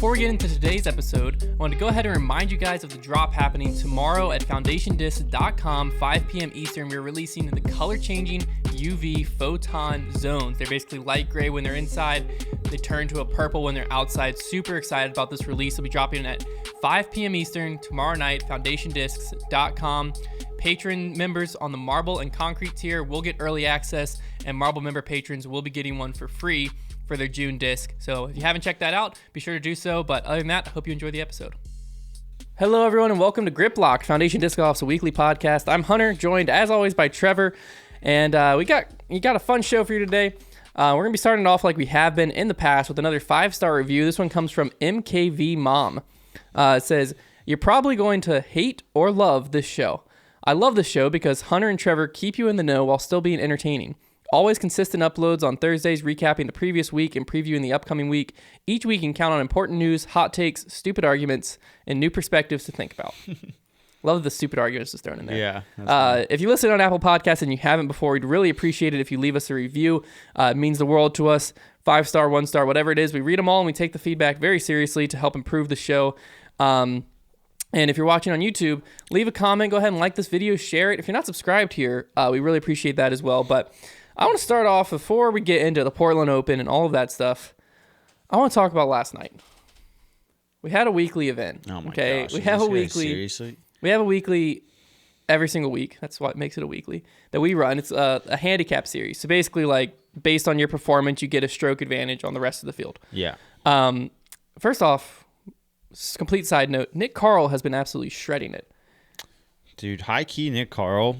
Before we get into today's episode, I want to go ahead and remind you guys of the drop happening tomorrow at foundationdisc.com, 5 p.m. Eastern. We're releasing the color-changing UV photon zones. They're basically light gray when they're inside. They turn to a purple when they're outside. Super excited about this release. It'll be dropping at 5 p.m. Eastern tomorrow night, foundationdiscs.com. Patron members on the marble and concrete tier will get early access, and marble member patrons will be getting one for free for their June disc. So if you haven't checked that out, be sure to do so. But other than that, I hope you enjoy the episode. Hello, everyone, and welcome to Grip Lock, Foundation Disc Golf's weekly podcast. I'm Hunter, joined as always by Trevor, and we got a fun show for you today. We're going to be starting off like we have been in the past with another 5-star review. This one comes from MKV Mom. It says, "You're probably going to hate or love this show. I love this show because Hunter and Trevor keep you in the know while still being entertaining. Always consistent uploads on Thursdays, recapping the previous week and previewing the upcoming week. Each week you can count on important news, hot takes, stupid arguments, and new perspectives to think about." Love the stupid arguments just thrown in there. Yeah. If you listen on Apple Podcasts and you haven't before, we'd really appreciate it if you leave us a review. It means the world to us. 5-star, 1-star, whatever it is. We read them all and we take the feedback very seriously to help improve the show. And if you're watching on YouTube, leave a comment. Go ahead and like this video, share it. If you're not subscribed here, we really appreciate that as well. But I want to start off, before we get into the Portland Open and all of that stuff, I want to talk about last night. We had a weekly event. Oh my gosh. We have a weekly. Seriously? We have a weekly every single week. That's what makes it a weekly that we run. It's a handicap series. So basically, like, based on your performance, you get a stroke advantage on the rest of the field. Yeah. First off, complete side note, Nick Carl has been absolutely shredding it. Dude, high key Nick Carl.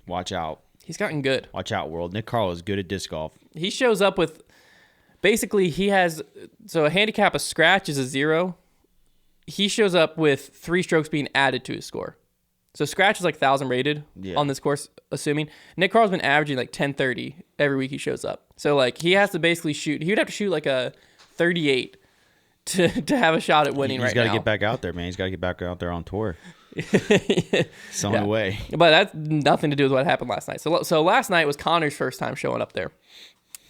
Watch out. He's gotten good. Watch out, world. Nick Carl is good at disc golf. He shows up with, basically, he has, so a handicap, a scratch is a 0. He shows up with 3 strokes being added to his score. So scratch is like 1,000 rated on this course, assuming. Nick Carl's been averaging like 1030 every week he shows up. So like he has to basically shoot, he would have to shoot like a 38 to have a shot at winning right now. He's got to get back out there, man. He's got to get back out there on tour. It's on the way. But that's nothing to do with what happened last night. So last night was Connor's first time showing up there.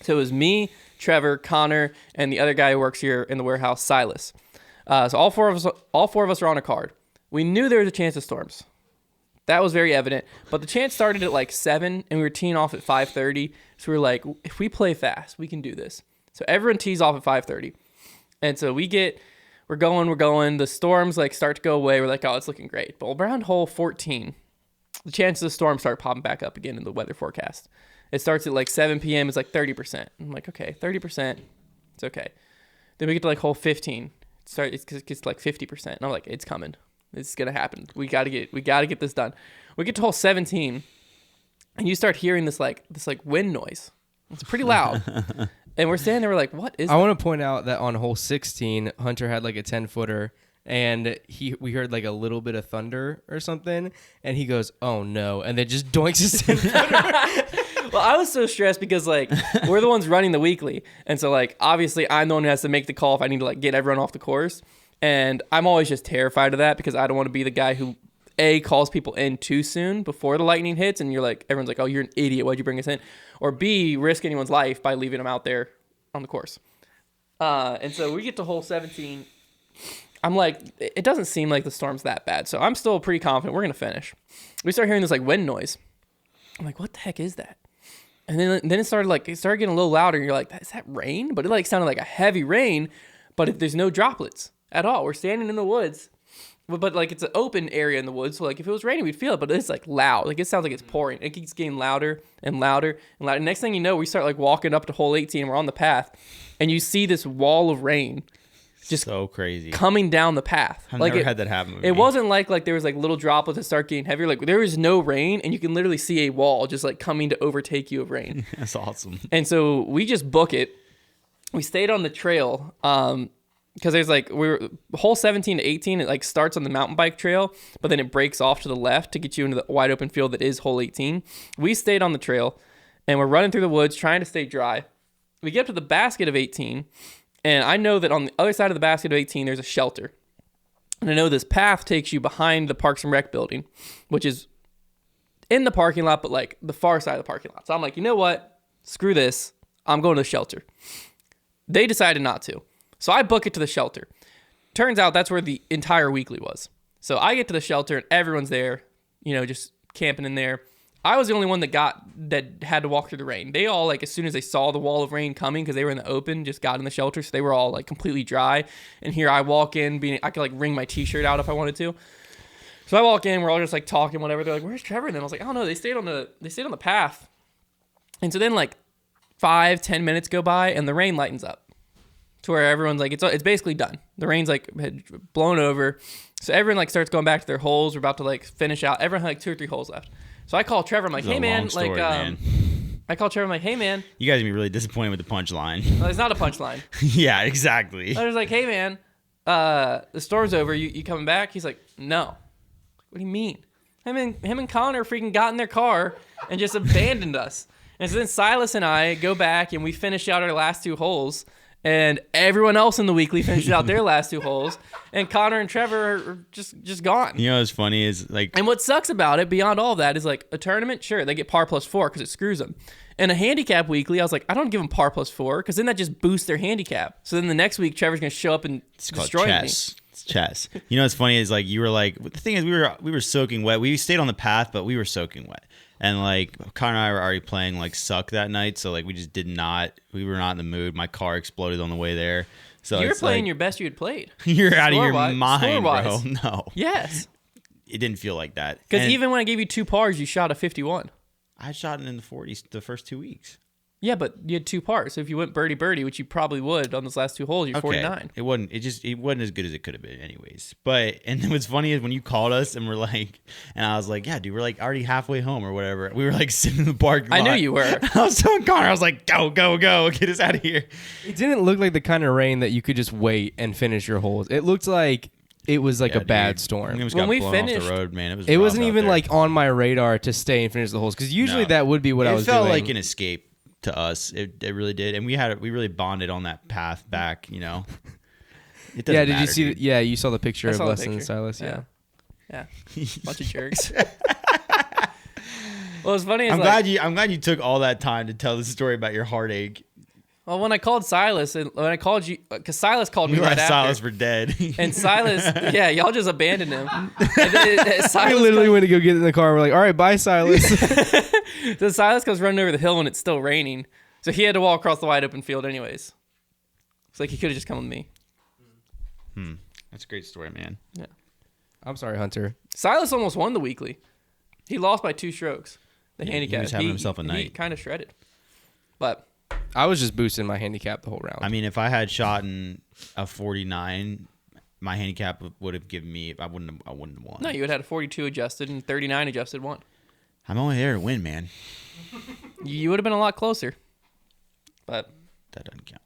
So it was me, Trevor, Connor, and the other guy who works here in the warehouse, Silas. So all four of us were on a card. We knew there was a chance of storms. That was very evident. But the chance started at like 7, and we were teeing off at 5:30. So we were like, if we play fast, we can do this. So everyone tees off at 5:30. And so we're going. The storms like start to go away. We're like, oh, it's looking great. But around hole 14, the chances of storms start popping back up again in the weather forecast. It starts at like 7 p.m. It's like 30%. I'm like, okay, 30%. It's okay. Then we get to like hole 15. It gets to like 50%. And I'm like, it's coming. It's going to happen. We got to get this done. We get to hole 17, and you start hearing this wind noise. It's pretty loud. And we're standing there, we're like, what is that? I want to point out that on hole 16, Hunter had like a 10-footer, and we heard like a little bit of thunder or something, and he goes, oh no, and then just doinks his 10-footer. Well, I was so stressed because like we're the ones running the weekly, and so like obviously I'm the one who has to make the call if I need to like get everyone off the course, and I'm always just terrified of that because I don't want to be the guy who calls people in too soon before the lightning hits, and you're like, everyone's like, oh, you're an idiot, why'd you bring us in? Or B, risk anyone's life by leaving them out there on the course. And so we get to hole 17. I'm like, it doesn't seem like the storm's that bad, so I'm still pretty confident we're gonna finish. We start hearing this like wind noise. I'm like, what the heck is that? And then it started getting a little louder, and you're like, is that rain? But it like sounded like a heavy rain, but there's no droplets at all. We're standing in the woods. But like it's an open area in the woods, so like if it was raining, we'd feel it. But it's like loud, like it sounds like it's pouring. It keeps getting louder and louder and louder. Next thing you know, we start like walking up to hole 18. And we're on the path, and you see this wall of rain, just so crazy coming down the path. I've never had that happen. It wasn't like there was like little droplets that start getting heavier. Like there was no rain, and you can literally see a wall just like coming to overtake you of rain. That's awesome. And so we just book it. We stayed on the trail. Because there's like hole 17 to 18, it like starts on the mountain bike trail, but then it breaks off to the left to get you into the wide open field that is hole 18. We stayed on the trail, and we're running through the woods trying to stay dry. We get up to the basket of 18, and I know that on the other side of the basket of 18 there's a shelter. And I know this path takes you behind the Parks and Rec building, which is in the parking lot, but like the far side of the parking lot. So I'm like, you know what? Screw this. I'm going to the shelter. They decided not to. So I book it to the shelter. Turns out that's where the entire weekly was. So I get to the shelter and everyone's there, just camping in there. I was the only one that had to walk through the rain. They all, like, as soon as they saw the wall of rain coming, because they were in the open, just got in the shelter. So they were all, like, completely dry. And here I walk in, I could, like, wring my t-shirt out if I wanted to. So I walk in, we're all just, like, talking, whatever. They're like, where's Trevor? And then I was like, I don't know. They stayed on the path. And so then, like, 5-10 minutes go by and the rain lightens up to where everyone's like, it's basically done. The rain's, like, had blown over. So everyone, like, starts going back to their holes. We're about to, like, finish out. Everyone had, like, 2 or 3 holes left. So I call Trevor. I'm like, hey, man. I call Trevor. I'm like, hey, man. You guys are going to be really disappointed with the punchline. Well, it's not a punchline. Yeah, exactly. I was like, hey, man, the storm's over. You coming back? He's like, no. What do you mean? Him and Connor freaking got in their car and just abandoned us. And so then Silas and I go back and we finish out our last 2 holes. And everyone else in the weekly finishes out their last 2 holes. And Connor and Trevor are just gone. You know what's funny is, like... And what sucks about it, beyond all that, is, like, a tournament, sure, they get par plus 4 because it screws them. And a handicap weekly, I was like, I don't give them par plus 4 because then that just boosts their handicap. So then the next week, Trevor's going to show up and destroy me. It's chess. You know what's funny is, like, you were like... The thing is, we were soaking wet. We stayed on the path, but we were soaking wet. And, like, Connor and I were already playing, like, suck that night. So, like, we were not in the mood. My car exploded on the way there. So you were playing like, your best you had played. You're out of your mind, Score-wise. bro. No. Yes. It didn't feel like that. Because even when I gave you 2 pars, you shot a 51. I shot it in the 40s the first 2 weeks. Yeah, but you had 2 pars. So if you went birdie, which you probably would on those last 2 holes, you're 49. It wasn't as good as it could have been anyways. And then what's funny is when you called us and we're like, and I was like, yeah, dude, we're like already halfway home or whatever. We were like sitting in the parking lot. I knew you were. I was telling Connor, I was like, go, get us out of here. It didn't look like the kind of rain that you could just wait and finish your holes. It looked like it was like a bad storm. When we finished off the road, man, it wasn't even like on my radar to stay and finish the holes because usually that would be what I was doing. It felt like an escape to us. It really did. And we really bonded on that path back, It doesn't did matter, you see dude. you saw the picture of Leslie and picture. Silas? Yeah. Bunch of jerks. Well, it's funny. I'm glad you took all that time to tell the story about your heartache. Well, when I called Silas and when I called you, because Silas called me right after. Silas for dead. And Silas, yeah, y'all just abandoned him. We literally went to go get in the car. We're like, all right, bye, Silas. So Silas comes running over the hill when it's still raining. So he had to walk across the wide open field anyways. It's like he could have just come with me. That's a great story, man. Yeah. I'm sorry, Hunter. Silas almost won the weekly. He lost by 2 strokes. The handicap. He was having himself a night. He kind of shredded. But I was just boosting my handicap the whole round. I mean, if I had shot in a 49, my handicap would have given me. I wouldn't have won. No, you would have had a 42 adjusted and 39 adjusted won. I'm only there to win, man. You would have been a lot closer. But That doesn't count.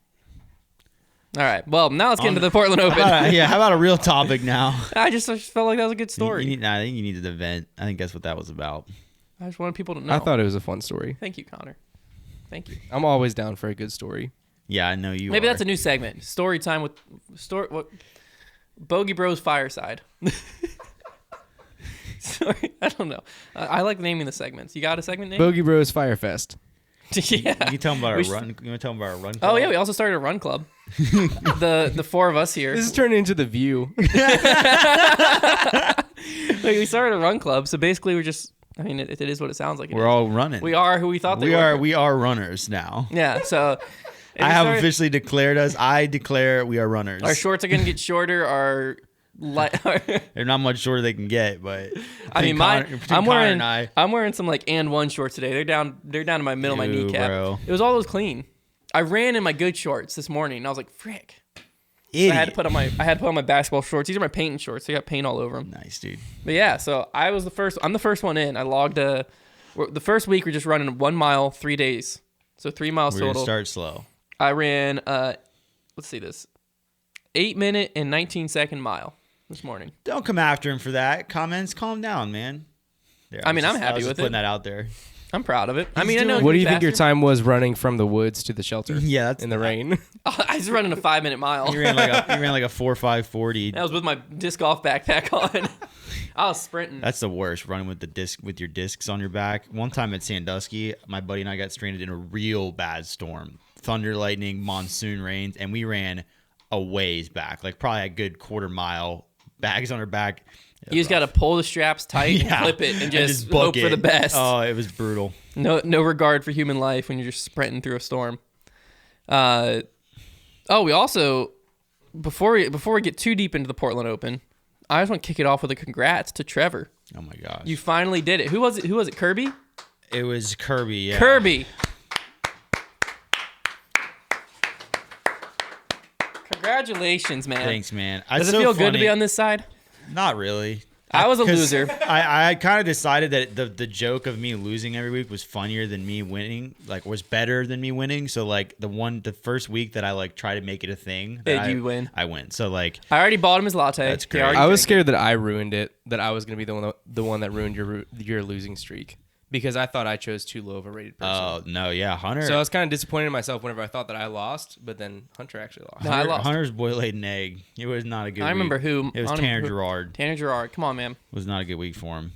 All right. Well, now let's get into the Portland Open. How about a real topic now? I just felt like that was a good story. I think you needed the vent. I think that's what that was about. I just wanted people to know. I thought it was a fun story. Thank you, Connor. Thank you. I'm always down for a good story. Yeah, I know you. Maybe that's a new segment. Story time with Bogey Bros Fireside. Sorry, I don't know. I like naming the segments. You got a segment name? Bogey Bros Firefest. Yeah. You can tell them about our run. You want to tell them about our run? Oh Club? yeah, we also started a run club. the 4 of us here. This is turning into The View. We started a run club, so basically we're just. I mean, it is what it sounds like. We're all running. We are who we thought we were. We are runners now. Yeah. So. I have officially declared us. I declare we are runners. Our shorts are gonna get shorter. They're not much shorter they can get, but I mean, I'm wearing some like and one shorts today. They're down to my middle of my kneecap. Bro. It was all those clean. I ran in my good shorts this morning, and I was like, frick. Idiot. So I had to put on my basketball shorts. These are my painting shorts. They got paint all over them. Nice, dude. But yeah, so I'm the first one in. I logged the first week we're just running 1 mile, 3 days. So 3 miles total. We're gonna start slow. I ran let's see this. 8-minute and 19-second mile this morning. Don't come after him for that. Comments, calm down, man. I'm happy with it. Putting that out there. I'm proud of it. I know. What do you think your time was running from the woods to the shelter? Yeah, that's in the rain. I was running a 5-minute mile. You ran like a 4.540. That was with my disc golf backpack on. I was sprinting. That's the worst, running with your discs on your back. One time at Sandusky, my buddy and I got stranded in a real bad storm. Thunder, lightning, monsoon rains, and we ran a ways back, like probably a good quarter mile, bags on her back. You just got to pull the straps tight and clip it and just hope for the best. Oh, it was brutal. No regard for human life when you're just sprinting through a storm. We also, before we get too deep into the Portland Open, I just want to kick it off with a congrats to Trevor. Oh my gosh. You finally did it. Who was it? Kirby? It was Kirby, yeah. Kirby. Congratulations, man. Thanks, man. Does it feel good to be on this side? Not really. I was a loser. I kind of decided that the joke of me losing every week was funnier than me winning, like was better than me winning. So like the first week that I like try to make it a thing, you win. I win. So like I already bought him his latte. That's great. I was scared that I ruined it, that I was going to be the one that ruined your losing streak. Because I thought I chose too low of a rated person. Oh, no, yeah, Hunter. So I was kind of disappointed in myself whenever I thought that I lost, but then Hunter actually lost. No, I lost. Hunter's boy laid an egg. It was not a good week. I remember who. It was Tanner Gerard. Tanner Gerard. Come on, man. It was not a good week for him.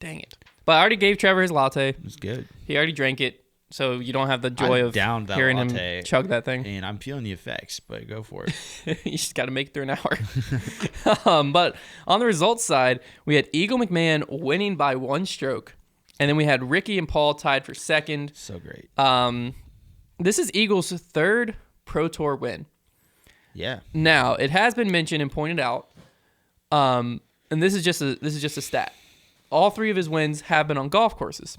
Dang it. But I already gave Trevor his latte. It was good. He already drank it, so you don't have the joy of hearing latte, him chug that thing. And I'm feeling the effects, but go for it. You just got to make it through an hour. But on the results side, we had Eagle McMahon winning by 1 stroke. And then we had Ricky and Paul tied for second. So great. This is Eagle's 3rd Pro Tour win. Yeah. Now, it has been mentioned and pointed out, and this is just a stat. All 3 of his wins have been on golf courses.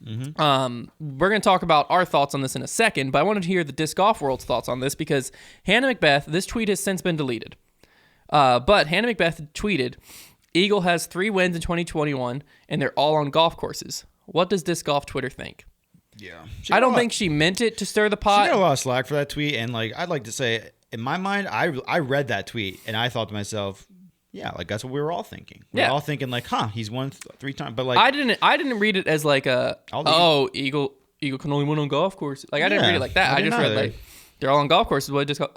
Mm-hmm. We're going to talk about our thoughts on this in a second, but I wanted to hear the Disc Golf World's thoughts on this because Hannah Macbeth, this tweet has since been deleted. But Hannah Macbeth tweeted, Eagle has 3 wins in 2021, and they're all on golf courses. What does Disc Golf Twitter think? Yeah. I don't think she meant it to stir the pot. She got a lot of slack for that tweet, and like I'd like to say, in my mind, I read that tweet, and I thought to myself, yeah, like that's what we were all thinking. We were all thinking like, he's won 3 times, but like I didn't read it as like Eagle can only win on golf courses. Like I didn't read it like that. I just read like they're all on golf courses. What Disc Golf?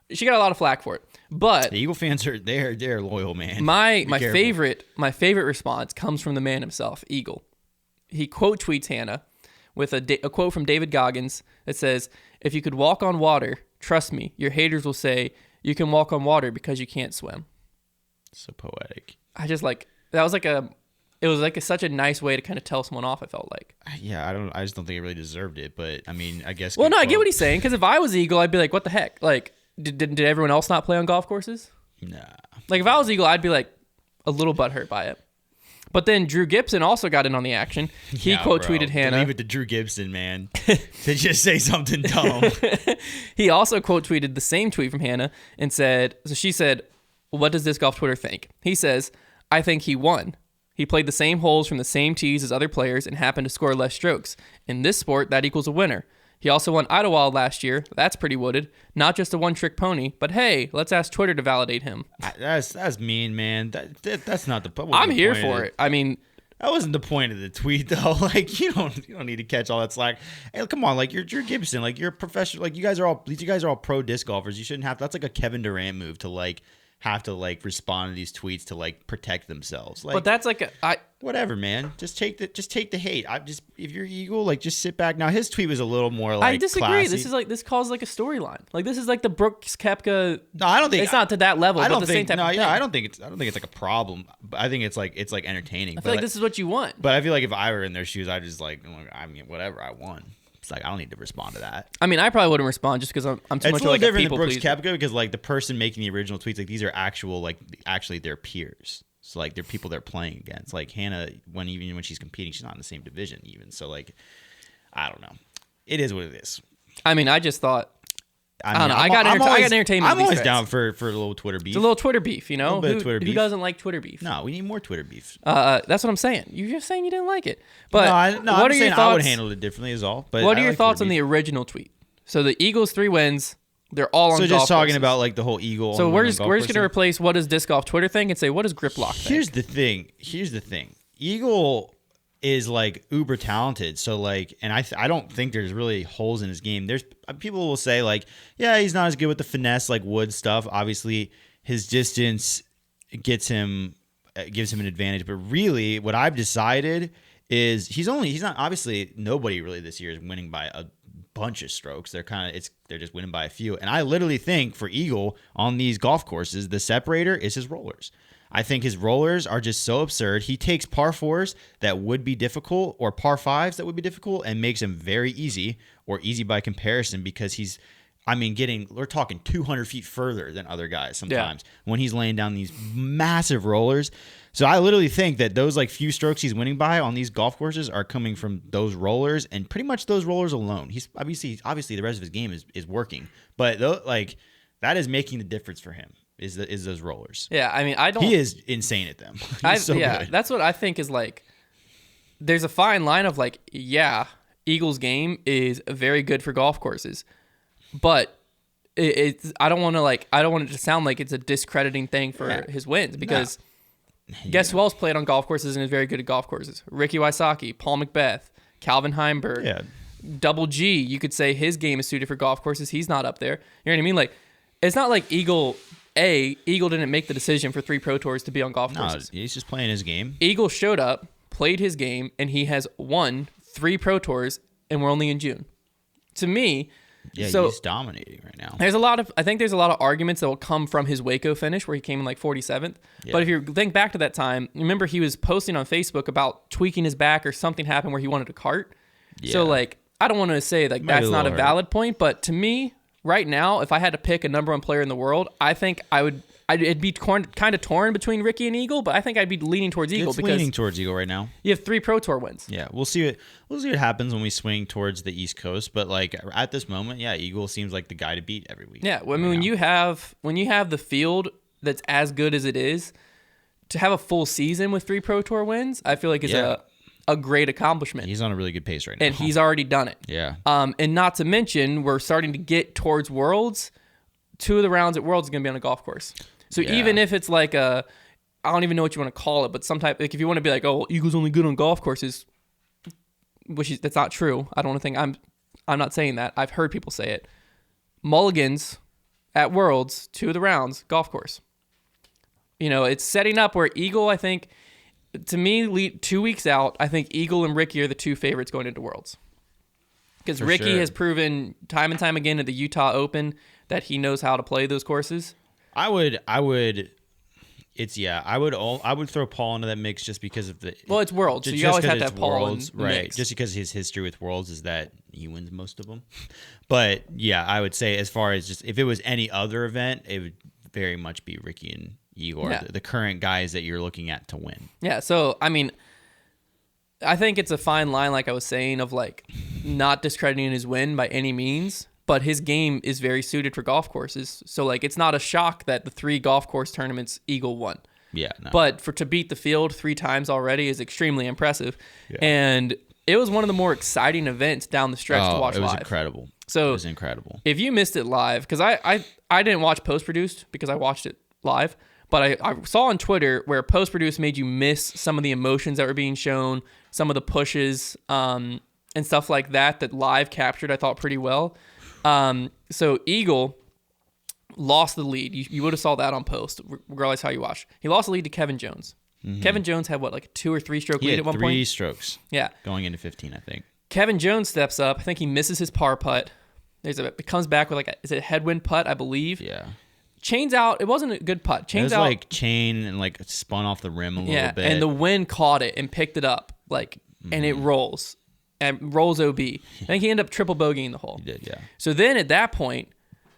She got a lot of flack for it. But the Eagle fans they're loyal, man. My favorite response comes from the man himself, Eagle. He quote tweets Hannah with a quote from David Goggins that says, "If you could walk on water, trust me, your haters will say you can walk on water because you can't swim." So poetic. I just like that was like it was like such a nice way to kind of tell someone off. I felt like. Yeah, I just don't think it really deserved it, but I mean, I guess. Well, no, I get what he's saying because if I was Eagle, I'd be like, "What the heck?" Like. Did everyone else not play on golf courses? Nah. Like, if I was Eagle, I'd be, like, a little butthurt by it. But then Drew Gibson also got in on the action. He quote-tweeted Hannah. Leave it to Drew Gibson, man, to just say something dumb. He also quote-tweeted the same tweet from Hannah and said, so she said, what does Disc Golf Twitter think? He says, I think he won. He played the same holes from the same tees as other players and happened to score less strokes. In this sport, that equals a winner. He also won Idlewild last year. That's pretty wooded. Not just a one-trick pony, but hey, let's ask Twitter to validate him. That's mean, man. That's not the point. I'm here for it. I mean, that wasn't the point of the tweet, though. Like, you don't need to catch all that slack. Hey, come on, like you're Drew Gibson. Like you're a professional. Like you guys are all pro disc golfers. You shouldn't have. That's like a Kevin Durant move to like have to like respond to these tweets to like protect themselves. Like, but that's like whatever, man. Just take the hate. If you're Eagle, like just sit back. Now his tweet was a little more like I disagree. Classy. This calls like a storyline. Like this is like the Brooks Koepka. No, I don't think it's not to that level. I don't but the think. Same type No, of yeah, thing. I don't think it's like a problem. But I think it's like entertaining. I feel like this is what you want. But I feel like if I were in their shoes, I'd just like I mean whatever I won. It's like I don't need to respond to that. I mean, I probably wouldn't respond just because I'm too much of like a different people than Brooks Koepka because like the person making the original tweets, like these are actually their peers. So like they're people they're playing against. Like Hannah, even when she's competing, she's not in the same division even. So like, I don't know. It is what it is. I mean, I just thought. I don't know. I got entertainment. I'm always down for a little Twitter beef. It's a little Twitter beef, you know. A little bit of Twitter beef. Who doesn't like Twitter beef? No, we need more Twitter beef. That's what I'm saying. You're just saying you didn't like it. But I'm saying I would handle it differently is all. But what are your thoughts on the original tweet? So the Eagles 3 wins. They're all on golf just talking courses. about like the whole Eagle. So we're just going to replace what does Disc Golf Twitter think and say what does Grip Lock think? Here's the thing. Eagle is like uber talented. So like, and I don't think there's really holes in his game. There's people will say like, yeah, he's not as good with the finesse like Wood stuff. Obviously, his distance gives him an advantage. But really, what I've decided is he's not obviously nobody really this year is winning by a bunch of strokes. They're just winning by a few. And I literally think for Eagle on these golf courses, the separator is his rollers. I think his rollers are just so absurd. He takes par fours that would be difficult or par fives that would be difficult and makes them very easy or easy by comparison because we're talking 200 feet further than other guys sometimes when he's laying down these massive rollers. So I literally think that those like few strokes he's winning by on these golf courses are coming from those rollers and pretty much those rollers alone. He's obviously the rest of his game is working, but that is making the difference for him. Is those rollers? Yeah, I mean, He is insane at them. He's so good. That's what I think is like. There's a fine line of like, Eagle's game is very good for golf courses, but I don't want it to sound like it's a discrediting thing for his wins because guess who else played on golf courses and is very good at golf courses? Ricky Wysocki, Paul McBeth, Calvin Heimberg, Double G. You could say his game is suited for golf courses. He's not up there. You know what I mean? Like, it's not like Eagle didn't make the decision for 3 Pro Tours to be on golf courses. He's just playing his game. Eagle showed up, played his game, and he has won 3 Pro Tours, and we're only in June. To me, he's dominating right now. I think there's a lot of arguments that will come from his Waco finish where he came in like 47th. Yeah. But if you think back to that time, remember he was posting on Facebook about tweaking his back or something happened where he wanted to cart. Yeah. So like, I don't want to say like that's not a valid point, but to me, right now, if I had to pick a number 1 player in the world, I think it'd be kind of torn between Ricky and Eagle, but I think I'd be leaning towards Eagle. It's leaning towards Eagle right now. You have 3 Pro Tour wins. Yeah, we'll see what happens when we swing towards the East Coast. But like at this moment, Eagle seems like the guy to beat every week. Yeah, well, I mean, when you have the field that's as good as it is, to have a full season with 3 Pro Tour wins, I feel like is a great accomplishment. He's on a really good pace right now. And he's already done it. Yeah. And not to mention, we're starting to get towards Worlds. 2 of the rounds at Worlds is going to be on a golf course. So even if it's like I don't even know what you want to call it, but some type, like if you want to be like, oh, Eagle's only good on golf courses, that's not true. I don't think I'm not saying that. I've heard people say it. Mulligans at Worlds, 2 of the rounds, golf course. You know, it's setting up where Eagle, I think, to me, 2 weeks out, I think Eagle and Ricky are the 2 favorites going into Worlds. Because Ricky has proven time and time again at the Utah Open that he knows how to play those courses. I would throw Paul into that mix just because of it's Worlds, so you always have to have Paul in the mix. Just because his history with Worlds is that he wins most of them. But I would say as far as just if it was any other event, it would very much be Ricky and Eagle, the current guys that you're looking at to win. Yeah, so I mean, I think it's a fine line, like I was saying, of like not discrediting his win by any means. But his game is very suited for golf courses. So, like, it's not a shock that the 3 golf course tournaments Eagle won. Yeah. No. But to beat the field 3 times already is extremely impressive. Yeah. And it was one of the more exciting events down the stretch to watch live. It was incredible. So, it was incredible. If you missed it live, because I didn't watch post-produced because I watched it live. But I saw on Twitter where post-produced made you miss some of the emotions that were being shown, some of the pushes and stuff like that live captured, I thought, pretty well. So Eagle lost the lead. You would have saw that on post, regardless how you watch. He lost the lead to Kevin Jones. Mm-hmm. Kevin Jones had like a 2 or 3 stroke lead at one point? 3 strokes. Yeah. Going into 15, I think. Kevin Jones steps up. I think he misses his par putt. It comes back with is it a headwind putt, I believe? Yeah. Chains out. It wasn't a good putt. Chains out. It was like chain and like spun off the rim a little bit. And the wind caught it and picked it up and it rolls. And rolls OB. I think he ended up triple bogeying the hole. He did, yeah. So then at that point...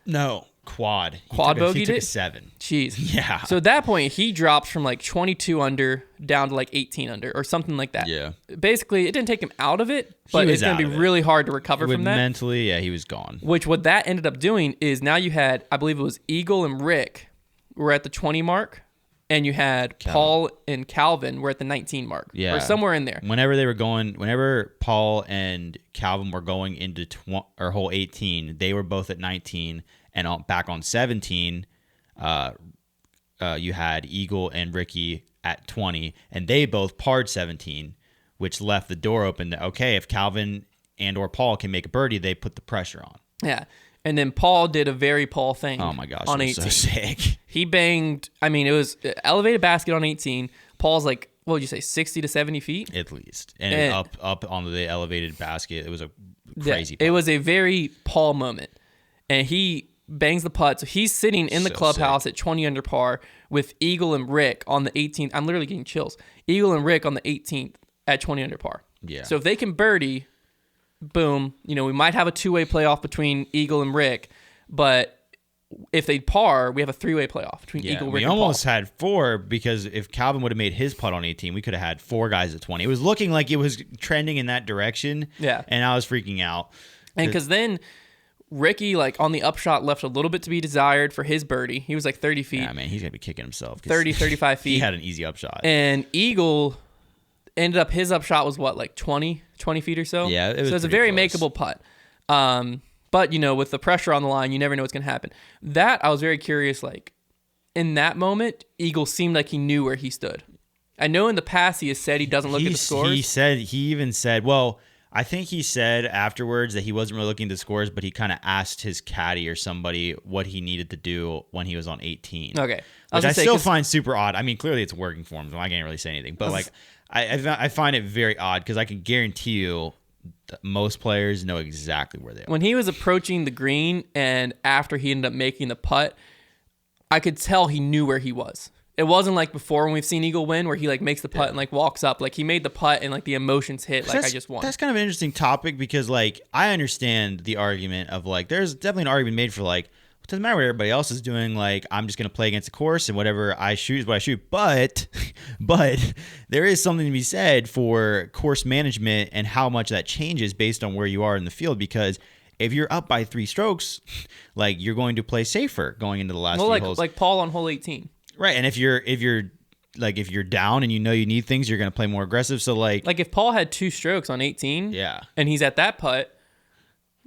No, quad. Bogeyed he took a 7. Jeez. Yeah. So at that point, he drops from like 22 under down to like 18 under or something like that. Yeah. Basically, it didn't take him out of it, but it's going to be really hard to recover from that. Mentally, he was gone. Which what that ended up doing is now you had, I believe it was Eagle and Rick were at the 20 mark. And you had Paul and Calvin were at the 19 mark. Yeah. Or somewhere in there. Whenever Paul and Calvin were going into hole 18, they were both at 19. And back on 17, you had Eagle and Ricky at 20. And they both parred 17, which left the door open that, okay, if Calvin and or Paul can make a birdie, they put the pressure on. Yeah. And then Paul did a very Paul thing. Oh my gosh, on 18. So sick. He banged. I mean, it was elevated basket on 18. Paul's like, what would you say, 60 to 70 feet at least, and up on the elevated basket. It was a crazy. It was a very Paul moment, and he bangs the putt. So he's sitting in the clubhouse at 20 under par with Eagle and Rick on the 18th. I'm literally getting chills. Eagle and Rick on the 18th at 20 under par. Yeah. So if they can birdie, boom, we might have a two-way playoff between Eagle and Rick, but if they par, we have a three-way playoff between Eagle, Rick, we and almost Paul. had 4 because if Calvin would have made his putt on 18, we could have had 4 guys at 20. It was looking like it was trending in that direction. Yeah. And I was freaking out. And because then Ricky, on the upshot, left a little bit to be desired for his birdie. He was 30 feet. Yeah, man, he's going to be kicking himself. 30, 35 feet. He had an easy upshot. And Eagle ended up, his upshot was 20 feet or so? Yeah, it was so it's a pretty very close. makeable putt. But, with the pressure on the line, you never know what's going to happen. That, I was very curious, in that moment, Eagle seemed like he knew where he stood. I know in the past he has said he doesn't look at the scores. He even said, well, I think he said afterwards that he wasn't really looking at the scores, but he kind of asked his caddy or somebody what he needed to do when he was on 18. Okay. Which I still find super odd. I mean, clearly it's working for him, so I can't really say anything. But, I find it very odd because I can guarantee you that most players know exactly where they are. When he was approaching the green and after he ended up making the putt, I could tell he knew where he was. It wasn't like before when we've seen Eagle win where he makes the putt and walks up. He made the putt and the emotions hit I just won. That's kind of an interesting topic because I understand the argument of there's definitely an argument made for it doesn't matter what everybody else is doing. I'm just going to play against the course and whatever I shoot is what I shoot. But there is something to be said for course management and how much that changes based on where you are in the field. Because if you're up by 3 strokes, you're going to play safer going into the last few holes. Like Paul on hole 18. Right. And if you're down and you need things, you're going to play more aggressive. So if Paul had 2 strokes on 18, yeah, and he's at that putt,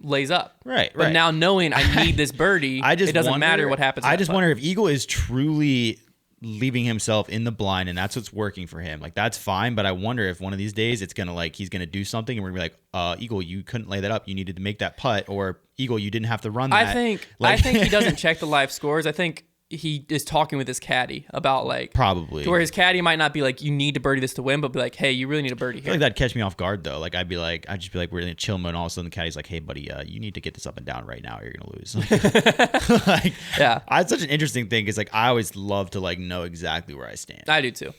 lays up. Right. But now knowing I need this birdie, it doesn't matter what happens. I just wonder if Eagle is truly leaving himself in the blind and that's what's working for him. That's fine, but I wonder if one of these days it's gonna he's gonna do something and we're gonna be Eagle, you couldn't lay that up. You needed to make that putt, or Eagle, you didn't have to run that. I think he doesn't check the live scores. I think he is talking with his caddy about probably to where his caddy might not be you need to birdie this to win, but be hey, you really need a birdie here. I feel that'd catch me off guard though. I'd just be we're in a chill mode and all of a sudden the caddy's hey buddy, you need to get this up and down right now or you're gonna lose. Yeah. It's such an interesting thing because I always love to know exactly where I stand. I do too.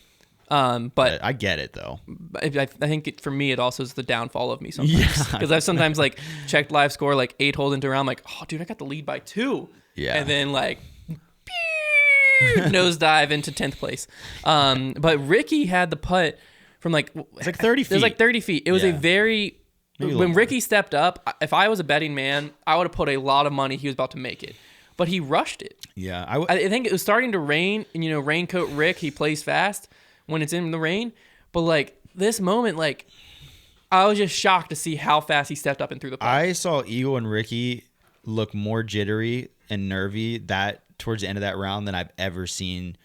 But I get it though. I think for me it also is the downfall of me sometimes. Because I've sometimes checked live score 8 holes into a round, oh dude, I got the lead by 2. Yeah. And then nosedive into 10th place. But Ricky had the putt from it's 30 feet. It was 30 feet. It was a very when Ricky stepped up, if I was a betting man, I would have put a lot of money he was about to make it. But he rushed it. Yeah. I think it was starting to rain, and raincoat Rick, he plays fast when it's in the rain. But this moment, I was just shocked to see how fast he stepped up and threw the putt. I saw Eagle and Ricky look more jittery and nervy towards the end of that round than I've ever seen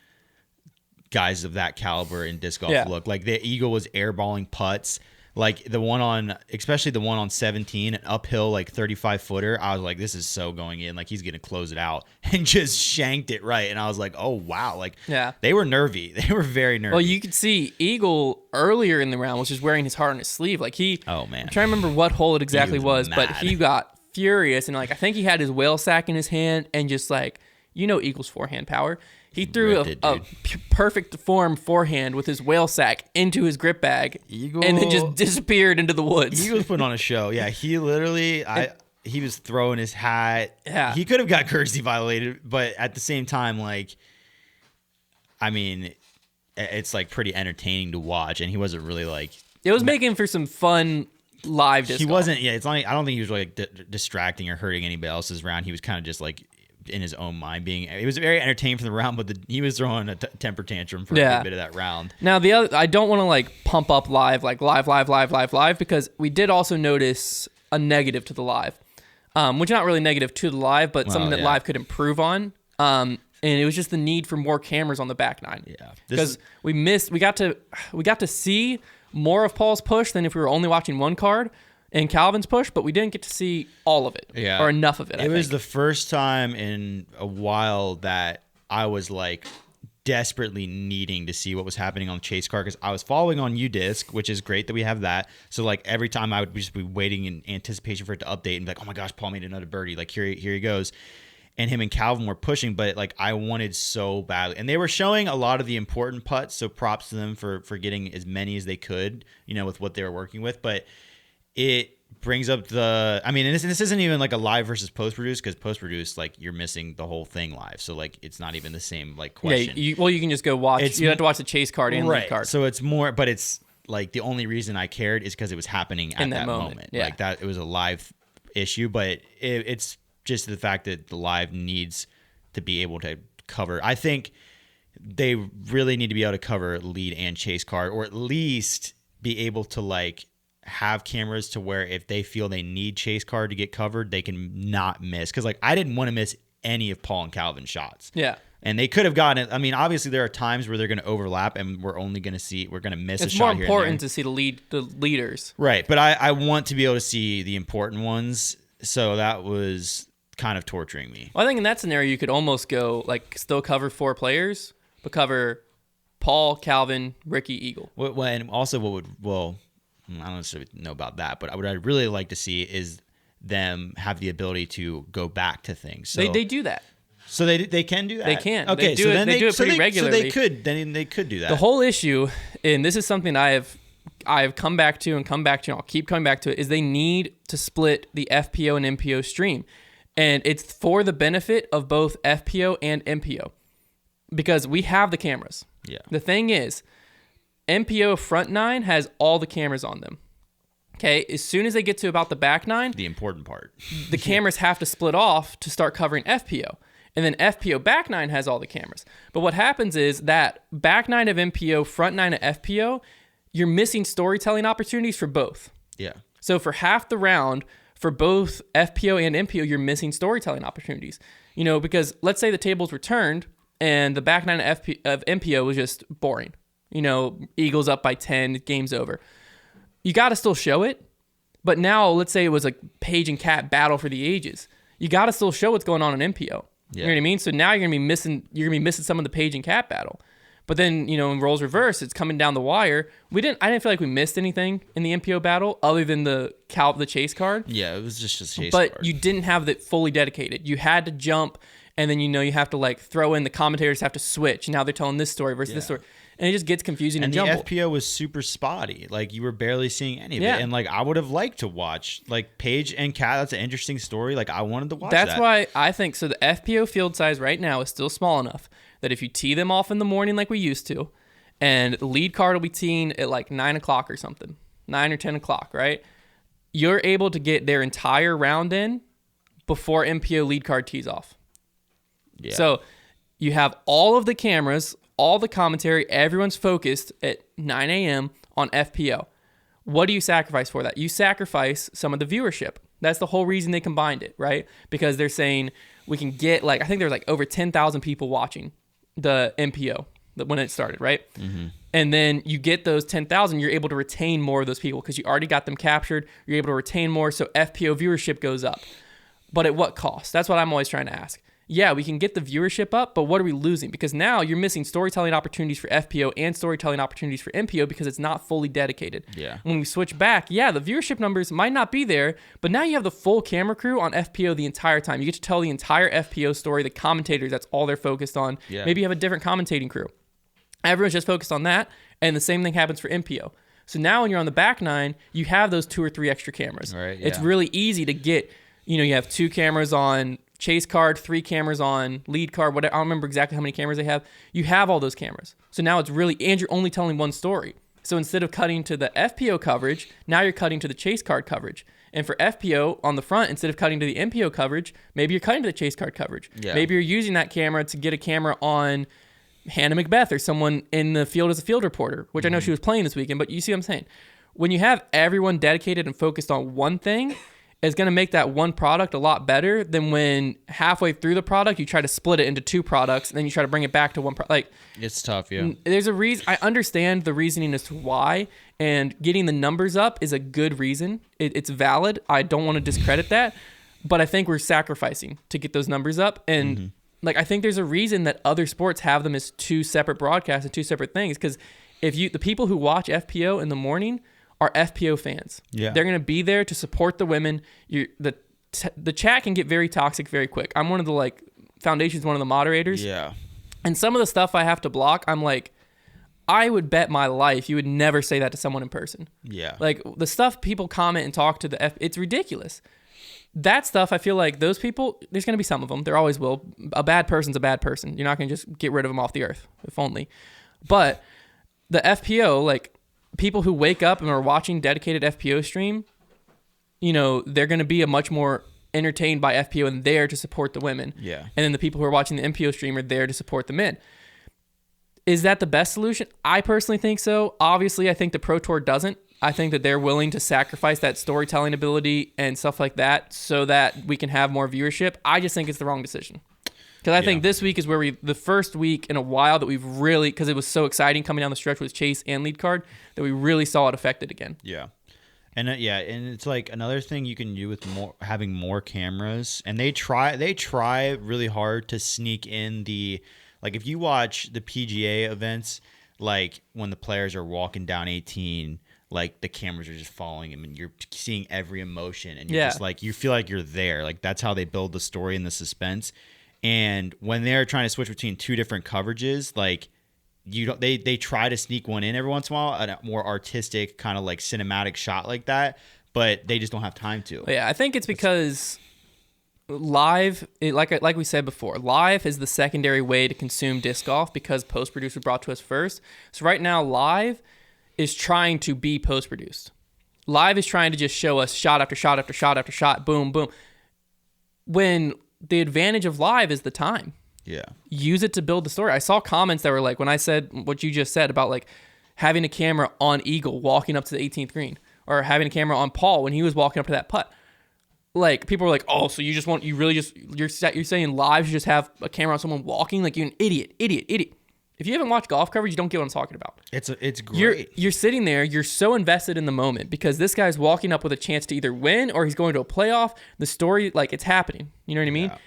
guys of that caliber in disc golf look. The Eagle was airballing putts. Especially the one on 17, an uphill 35 footer. I was this is so going in. He's gonna close it out, and just shanked it right. And I was oh wow, yeah, they were nervy. They were very nervy. Well, you could see Eagle earlier in the round was just wearing his heart on his sleeve. Oh man, I'm trying to remember what hole it exactly was, but mad. he got furious and I think he had his whale sack in his hand and just Eagle's forehand power. He threw a perfect form forehand with his whale sack into his grip bag and then just disappeared into the woods. Eagle's putting on a show. Yeah, he literally, he was throwing his hat. Yeah. He could have got courtesy violated, but at the same time, it's pretty entertaining to watch, and he wasn't really It was making for some fun live disc golf. Wasn't, yeah, it's not, I don't think he was really distracting or hurting anybody else's round. He was kind of just in his own mind it was very entertaining for the round, but he was throwing a temper tantrum for a good bit of that round. Now I don't want to pump up live live because we did also notice a negative to the live, which not really negative to the live, but something that live could improve on. And it was just the need for more cameras on the back nine. Yeah, because we got to see more of Paul's push than if we were only watching one card. And Calvin's push, but we didn't get to see all of it, or enough of it. It was the first time in a while that I was desperately needing to see what was happening on the chase car because I was following on UDisc, which is great that we have that. So like every time I would just be waiting in anticipation for it to update and be like, oh my gosh, Paul made another birdie. Like here he goes. And him and Calvin were pushing, but like I wanted so badly. And they were showing a lot of the important putts, so props to them for getting as many as they could, with what they were working with. But it brings up and this isn't even like a live versus post-produce because post-produce, like you're missing the whole thing live. So like it's not even the same like question. Yeah, you can just go watch. You have to watch the chase card and lead card. So it's more, but it's like the only reason I cared is because it was happening at that moment. Yeah. Like that, it was a live issue, but it's just the fact that the live needs to be able to cover. I think they really need to be able to cover lead and chase card, or at least be able to like have cameras to where if they feel they need chase card to get covered, they can not miss. Because like I didn't want to miss any of Paul and Calvin's shots. Yeah. And they could have gotten it. I mean, obviously there are times where they're going to overlap, and we're going to miss a shot here. It's more important to see the leaders, right? But I want to be able to see the important ones. So that was kind of torturing me. Well, I think in that scenario you could almost go like still cover 4 players, but cover Paul, Calvin, Ricky, Eagle. Well, and also I don't necessarily know about that, but what I'd really like to see is them have the ability to go back to things. So they do that. So they can do that. They can. Okay, they do it pretty regularly. So they could do that. The whole issue, and this is something I've come back to and I'll keep coming back to it, is they need to split the FPO and MPO stream. And it's for the benefit of both FPO and MPO because we have the cameras. Yeah. The thing is, MPO front 9 has all the cameras on them. Okay, as soon as they get to about the back 9, the important part, the cameras have to split off to start covering FPO. And then FPO back 9 has all the cameras. But what happens is that back 9 of MPO, front 9 of FPO, you're missing storytelling opportunities for both. Yeah. So for half the round, for both FPO and MPO, you're missing storytelling opportunities. Because let's say the tables were turned and the back 9 of MPO was just boring. Eagles up by 10, game's over. You got to still show it. But now, let's say it was a Page and Cat battle for the ages. You got to still show what's going on in MPO. Yeah. You know what I mean? So now you're gonna be missing some of the Page and Cat battle. But then, in roles reverse, it's coming down the wire. I didn't feel like we missed anything in the MPO battle other than the chase card. Yeah, it was just a chase card. But you didn't have that fully dedicated. You had to jump, and then you have to like throw in the commentators have to switch. Now they're telling this story versus this story. And it just gets confusing and jumbled. The FPO was super spotty. Like you were barely seeing any of it. And like I would have liked to watch like Page and Cat. That's an interesting story. Like I wanted to watch that. That's why I think so. The FPO field size right now is still small enough that if you tee them off in the morning like we used to, and the lead card will be teeing at like 9 o'clock or something, 9 or 10 o'clock, right? You're able to get their entire round in before MPO lead card tees off. Yeah. So you have all of the cameras, all the commentary, everyone's focused at 9 a.m. on FPO. What do you sacrifice for that? You sacrifice some of the viewership. That's the whole reason they combined it, right? Because they're saying we can get I think there's like over 10,000 people watching the MPO when it started, right? Mm-hmm. And then you get those 10,000, you're able to retain more of those people because you already got them captured. You're able to retain more, so FPO viewership goes up. But at what cost? That's what I'm always trying to ask. Yeah, we can get the viewership up, but what are we losing? Because now you're missing storytelling opportunities for FPO and storytelling opportunities for MPO because it's not fully dedicated. Yeah. When we switch back, the viewership numbers might not be there, but now you have the full camera crew on FPO the entire time. You get to tell the entire FPO story, the commentators, that's all they're focused on. Yeah. Maybe you have a different commentating crew. Everyone's just focused on that, and the same thing happens for MPO. So now when you're on the back 9, you have those 2 or 3 extra cameras. Right, yeah. It's really easy to get, you have 2 cameras on chase card, 3 cameras on lead card, whatever. I don't remember exactly how many cameras they have. You have all those cameras. So now it's really, and you're only telling one story. So instead of cutting to the FPO coverage, now you're cutting to the chase card coverage. And for FPO on the front, instead of cutting to the MPO coverage, maybe you're cutting to the chase card coverage. Yeah. Maybe you're using that camera to get a camera on Hannah Macbeth or someone in the field as a field reporter, which I know she was playing this weekend, but you see what I'm saying? When you have everyone dedicated and focused on one thing, it's going to make that one product a lot better than when halfway through the product, you try to split it into 2 products and then you try to bring it back to one product. Like, it's tough, yeah. There's a reason. I understand the reasoning as to why, and getting the numbers up is a good reason. It's valid. I don't want to discredit that, but I think we're sacrificing to get those numbers up. And like I think there's a reason that other sports have them as two separate broadcasts and two separate things, because the people who watch FPO in the morning are FPO fans. Yeah. They're going to be there to support the women. The chat can get very toxic very quick. I'm one of the Foundation's one of the moderators. Yeah. And some of the stuff I have to block, I'm like, I would bet my life you would never say that to someone in person. Yeah. Like the stuff people comment and talk to it's ridiculous. That stuff, I feel like those people, there's going to be some of them. There always will. A bad person's a bad person. You're not going to just get rid of them off the earth, if only. But the FPO, like people who wake up and are watching dedicated FPO stream, they're going to be a much more entertained by FPO and there to support the women. Yeah. And then the people who are watching the MPO stream are there to support the men. Is that the best solution? I personally think so. Obviously, I think the Pro Tour doesn't. I think that they're willing to sacrifice that storytelling ability and stuff like that so that we can have more viewership. I just think it's the wrong decision. Because I think this week is where the first week in a while that we've really, because it was so exciting coming down the stretch with Chase and lead card, that we really saw it affected again. Yeah. And and it's like another thing you can do with having more cameras, and they try really hard to sneak in if you watch the PGA events, like when the players are walking down 18, like the cameras are just following them and you're seeing every emotion and you're just like, you feel like you're there. Like that's how they build the story and the suspense. And when they're trying to switch between two different coverages, like they try to sneak one in every once in a while, a more artistic kind of like cinematic shot like that, but they just don't have time to. Yeah, I think it's because live, like we said before, live is the secondary way to consume disc golf because post-produced was brought to us first. So right now, live is trying to be post-produced. Live is trying to just show us shot after shot after shot after shot, boom, boom. When the advantage of live is the time. Yeah. Use it to build the story. I saw comments that were like, when I said what you just said about like having a camera on Eagle walking up to the 18th green, or having a camera on Paul when he was walking up to that putt. Like people were like, "Oh, so you're saying live should just have a camera on someone walking? Like you're an idiot." If you haven't watched golf coverage, you don't get what I'm talking about. It's great. You're sitting there, you're so invested in the moment because this guy's walking up with a chance to either win or he's going to a playoff. The story, like it's happening. You know what I mean? Yeah.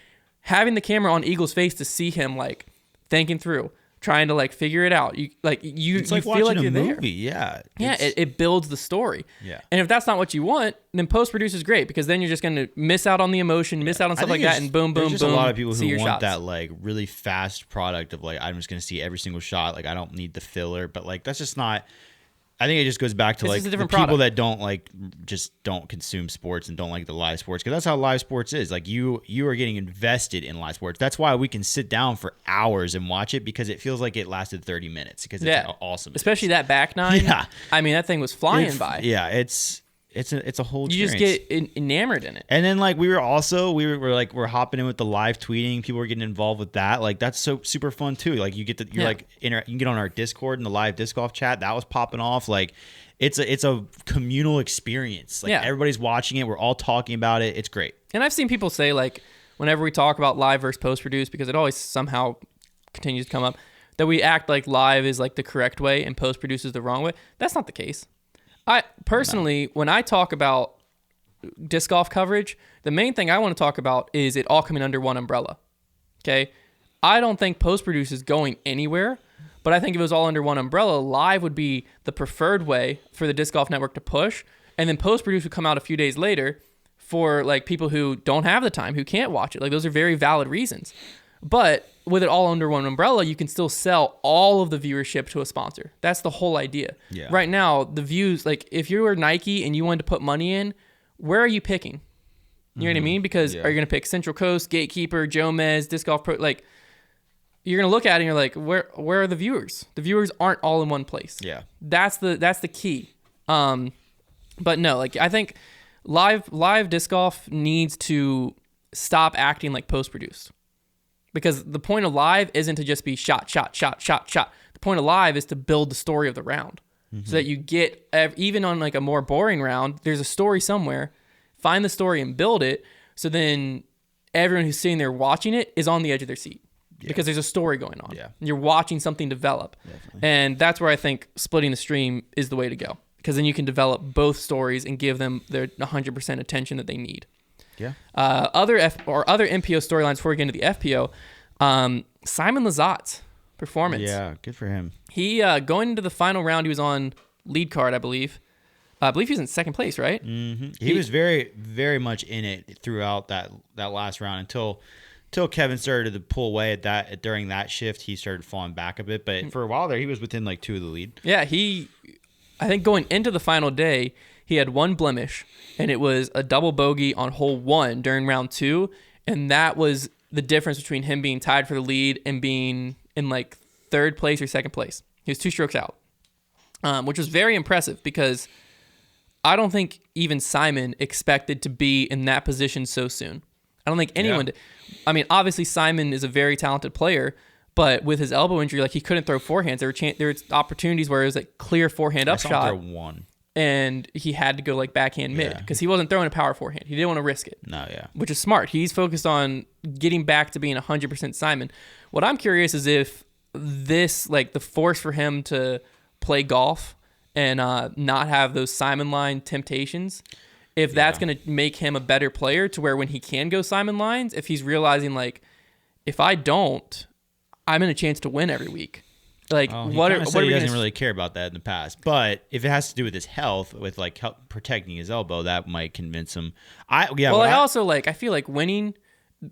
Having the camera on Eagle's face to see him like thinking through, trying to like figure it out. It's like you feel watching like a you're movie. there. Yeah. It builds the story. Yeah. And if that's not what you want, then post-produce is great because then you're just going to miss out on the emotion, miss out on stuff like that, and boom, boom, there's boom. There's a lot of people who want shots. that like really fast product of like, I'm just going to see every single shot. Like I don't need the filler, but like that's just not. I think it just goes back to like the people that don't consume sports and don't like the live sports, because that's how live sports is. Like you are getting invested in live sports. That's why we can sit down for hours and watch it, because it feels like it lasted 30 minutes because it's awesome. Especially that back nine. Yeah. I mean, that thing was flying by. Yeah, it's a whole experience. You just get enamored in it. And then like we're hopping in with the live tweeting. People were getting involved with that. Like that's so super fun too. Like you get you can get on our Discord and the live disc golf chat. That was popping off. Like it's a communal experience. Like everybody's watching it. We're all talking about it. It's great. And I've seen people say like whenever we talk about live versus post produced, because it always somehow continues to come up, that we act like live is like the correct way and post produce is the wrong way. That's not the case. I personally, when I talk about disc golf coverage, the main thing I want to talk about is it all coming under one umbrella. Okay. I don't think post-produce is going anywhere, but I think if it was all under one umbrella, live would be the preferred way for the Disc Golf Network to push. And then post-produce would come out a few days later for like people who don't have the time, who can't watch it. Like those are very valid reasons. But with it all under one umbrella, you can still sell all of the viewership to a sponsor. That's the whole idea. Yeah. Right now, the views, like if you were Nike and you wanted to put money in, where are you picking? You know what I mean? Because are you going to pick Central Coast, Gatekeeper, Jomez, Disc Golf Pro? Like you're going to look at it and you're like, where are the viewers? The viewers aren't all in one place. Yeah. That's the key. But no, like I think live disc golf needs to stop acting like post-produced. Because the point of live isn't to just be shot. The point of live is to build the story of the round. Mm-hmm. So that you get, even on like a more boring round, there's a story somewhere. Find the story and build it. So then everyone who's sitting there watching it is on the edge of their seat. Yeah. Because there's a story going on. Yeah. You're watching something develop. Definitely. And that's where I think splitting the stream is the way to go. Because then you can develop both stories and give them their 100% attention that they need. Yeah. Other MPO storylines before we get into the FPO, Simon Lazat's performance. Yeah, good for him. He going into the final round, he was on lead card, I believe. I believe he was in second place, right? Mm-hmm. He was very, very much in it throughout that last round until Kevin started to pull away during that shift. He started falling back a bit, but for a while there, he was within like 2 of the lead. Yeah, I think going into the final day, he had one blemish, and it was a double bogey on hole 1 during round 2, and that was the difference between him being tied for the lead and being in like 3rd place or 2nd place. He was 2 strokes out, which was very impressive because I don't think even Simon expected to be in that position so soon. I don't think anyone did. I mean, obviously Simon is a very talented player, but with his elbow injury, like he couldn't throw forehands. There were opportunities where it was like clear forehand upshot, one, and he had to go like backhand mid because he wasn't throwing a power forehand. He didn't want to risk it. No, yeah, which is smart. He's focused on getting back to being 100% Simon. What I'm curious is if this, like the force for him to play golf and not have those Simon line temptations, if that's going to make him a better player to where when he can go Simon lines, if he's realizing like, if I don't, I'm in a chance to win every week. Like he what are he we doesn't really care about that in the past, but if it has to do with his health, with like protecting his elbow, that might convince him. I also like I feel like winning,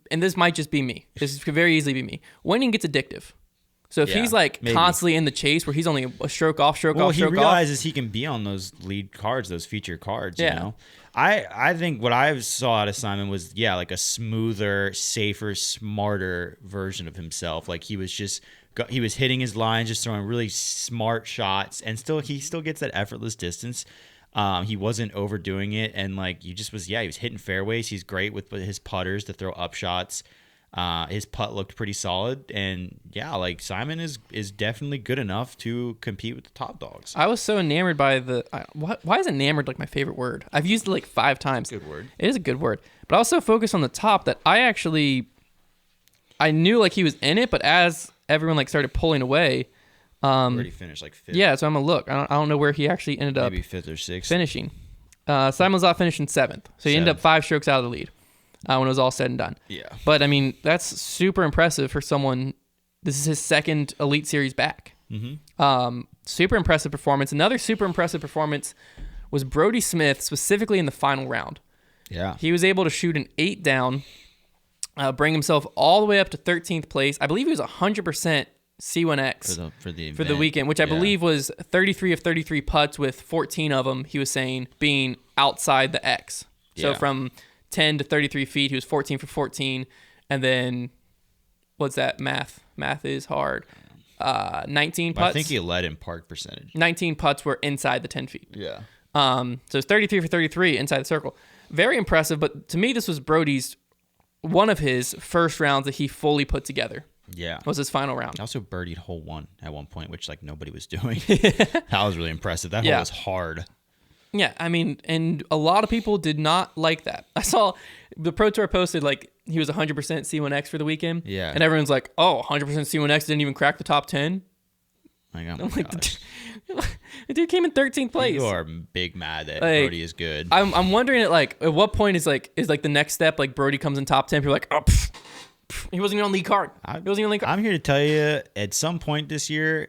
and this might just be me. This could very easily be me. Winning gets addictive. So if he's like constantly in the chase where he's only a stroke off, he realizes he can be on those lead cards, those featured cards. You know, I think what I saw out of Simon was like a smoother, safer, smarter version of himself. Like he was hitting his lines, just throwing really smart shots, and he still gets that effortless distance. He wasn't overdoing it, and like he was hitting fairways. He's great with his putters to throw up shots. His putt looked pretty solid, and like Simon is definitely good enough to compete with the top dogs. I was so enamored by why is enamored like my favorite word? I've used it like 5 times. Good word. It is a good word, but I was so focused on the top that I knew like he was in it, but as everyone like started pulling away, where did he finish? Like 5th? Yeah, so I'm gonna look. I don't know where he actually ended up. Maybe 5th or 6th. Finishing. Simon Lazat finished in 7th, so he ended up 5 strokes out of the lead. When it was all said and done. Yeah. But, I mean, that's super impressive for someone. This is his 2nd Elite Series back. Mm-hmm. Super impressive performance. Another super impressive performance was Brody Smith, specifically in the final round. Yeah. He was able to shoot an 8 down, bring himself all the way up to 13th place. I believe he was 100% C1X for the weekend, which I believe was 33 of 33 putts with 14 of them, he was saying, being outside the X. So from 10 to 33 feet. He was 14 for 14. And then, what's that math? Math is hard. 19 putts. I think he led in park percentage. 19 putts were inside the 10 feet. Yeah. So it's 33 for 33 inside the circle. Very impressive, but to me, this was Brody's, one of his first rounds that he fully put together. Yeah. Was his final round. I also birdied hole 1 at one point, which like nobody was doing. That was really impressive. That hole was hard. Yeah, I mean, and a lot of people did not like that. I saw the Pro Tour posted like he was 100% C1X for the weekend. Yeah. And everyone's like, oh, 100% C1X didn't even crack the top 10. Like, oh I'm like, the dude came in 13th place. You are big mad that Brody is good. I'm wondering at what point is the next step, like Brody comes in top 10, people are like, oh, he wasn't even on lead card. I'm here to tell you, at some point this year,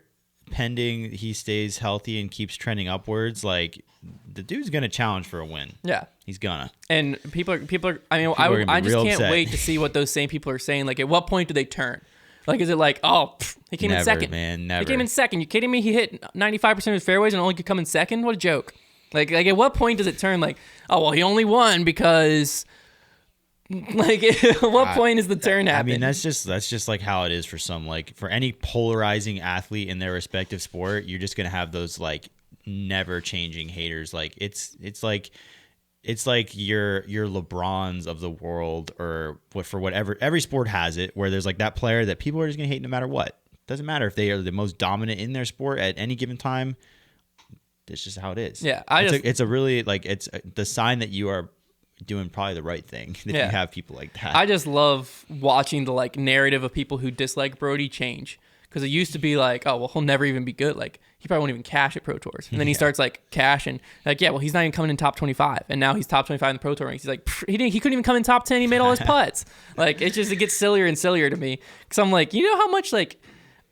pending he stays healthy and keeps trending upwards, like the dude's gonna challenge for a win. Yeah, he's gonna. And people are. I mean, I just can't wait to see what those same people are saying. Like, at what point do they turn? Like, is it like, he came in second? Man, never. He came in second. You kidding me? He hit 95% of his fairways and only could come in second. What a joke! Like at what point does it turn? Like, oh well, he only won because. Like, at what point is the turn happening? I mean, that's just like how it is for some. Like, for any polarizing athlete in their respective sport, you're just gonna have those like never changing haters. Like it's like your LeBrons of the world, or for whatever. Every sport has it, where there's like that player that people are just gonna hate no matter what. Doesn't matter if they are the most dominant in their sport at any given time. It's just how it is. Yeah, it's a really like it's the sign that you are doing probably the right thing if you have people like that. I just love watching the like narrative of people who dislike Brody change, Because it used to be like, oh, well, he'll never even be good. Like, he probably won't even cash at Pro Tours. And then he starts like cashing. Like, yeah, well, he's not even coming in top 25. And now he's top 25 in the Pro Tour ranks. He's like, he couldn't even come in top 10. He made all his putts. Like, it gets sillier and sillier to me. Because I'm like, you know how much like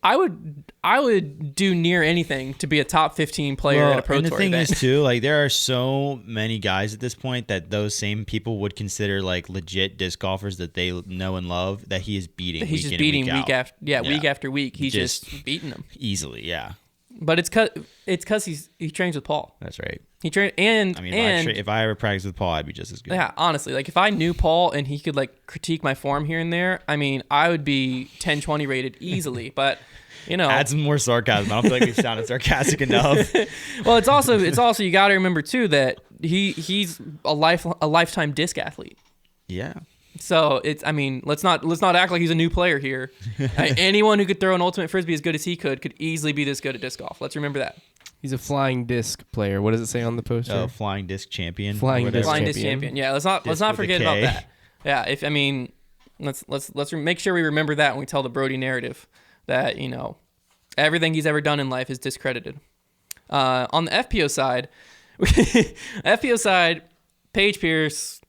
I would do near anything to be a top 15 player at a Pro Tour event. And the thing is too, like there are so many guys at this point that those same people would consider like legit disc golfers that they know and love that he is beating. He's just beating week after week. He's just beating them easily. Yeah. But it's because he trains with Paul. That's right. He trained and I mean, if I ever practiced with Paul, I'd be just as good. Yeah, honestly, like if I knew Paul and he could like critique my form here and there, I mean, I would be 10-20 rated easily. But you know, add some more sarcasm. I don't feel like we sounded sarcastic enough. Well, it's also you got to remember too that he's a lifetime disc athlete. Yeah. So let's not act like he's a new player here. Anyone who could throw an ultimate frisbee as good as he could easily be this good at disc golf. Let's remember that. He's a flying disc player. What does it say on the poster? Oh, flying disc champion. Flying disc champion. Yeah, let's not forget about that. Yeah, let's make sure we remember that when we tell the Brody narrative that, you know, everything he's ever done in life is discredited. On the FPO side, Paige Pierce.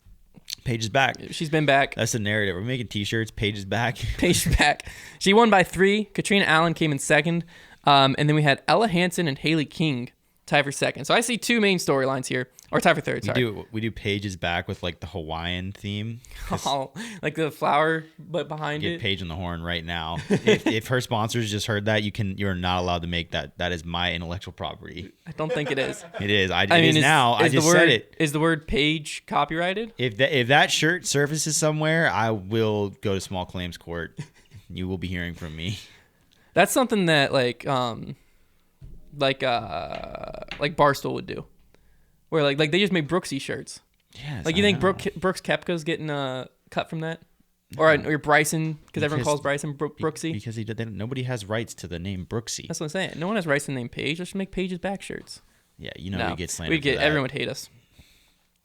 Paige is back. She's been back. That's the narrative. We're making T-shirts. Paige is back. Paige is back. She won by 3. Katrina Allen came in second. And then we had Ella Hansen and Haley King tie for second. So I see 2 main storylines here. Or tie for third, sorry. We do Paige is back with like the Hawaiian theme. Oh, like the flower but behind it. Get Paige on the horn right now. if her sponsors just heard that, you're not allowed to make that. That is my intellectual property. I don't think it is. It is. It is now. I just said it. Is the word Paige copyrighted? If that shirt surfaces somewhere, I will go to small claims court. You will be hearing from me. That's something that like Barstool would do. Where like they just make Brooksy shirts. Yes, like you think Brooks Koepka's getting cut from that, or Bryson because everyone calls Bryson Brooksy because nobody has rights to the name Brooksy. That's what I'm saying. No one has rights to the name Paige. Let's make Paige's back shirts. Yeah, you know we get slandered. Everyone would hate us.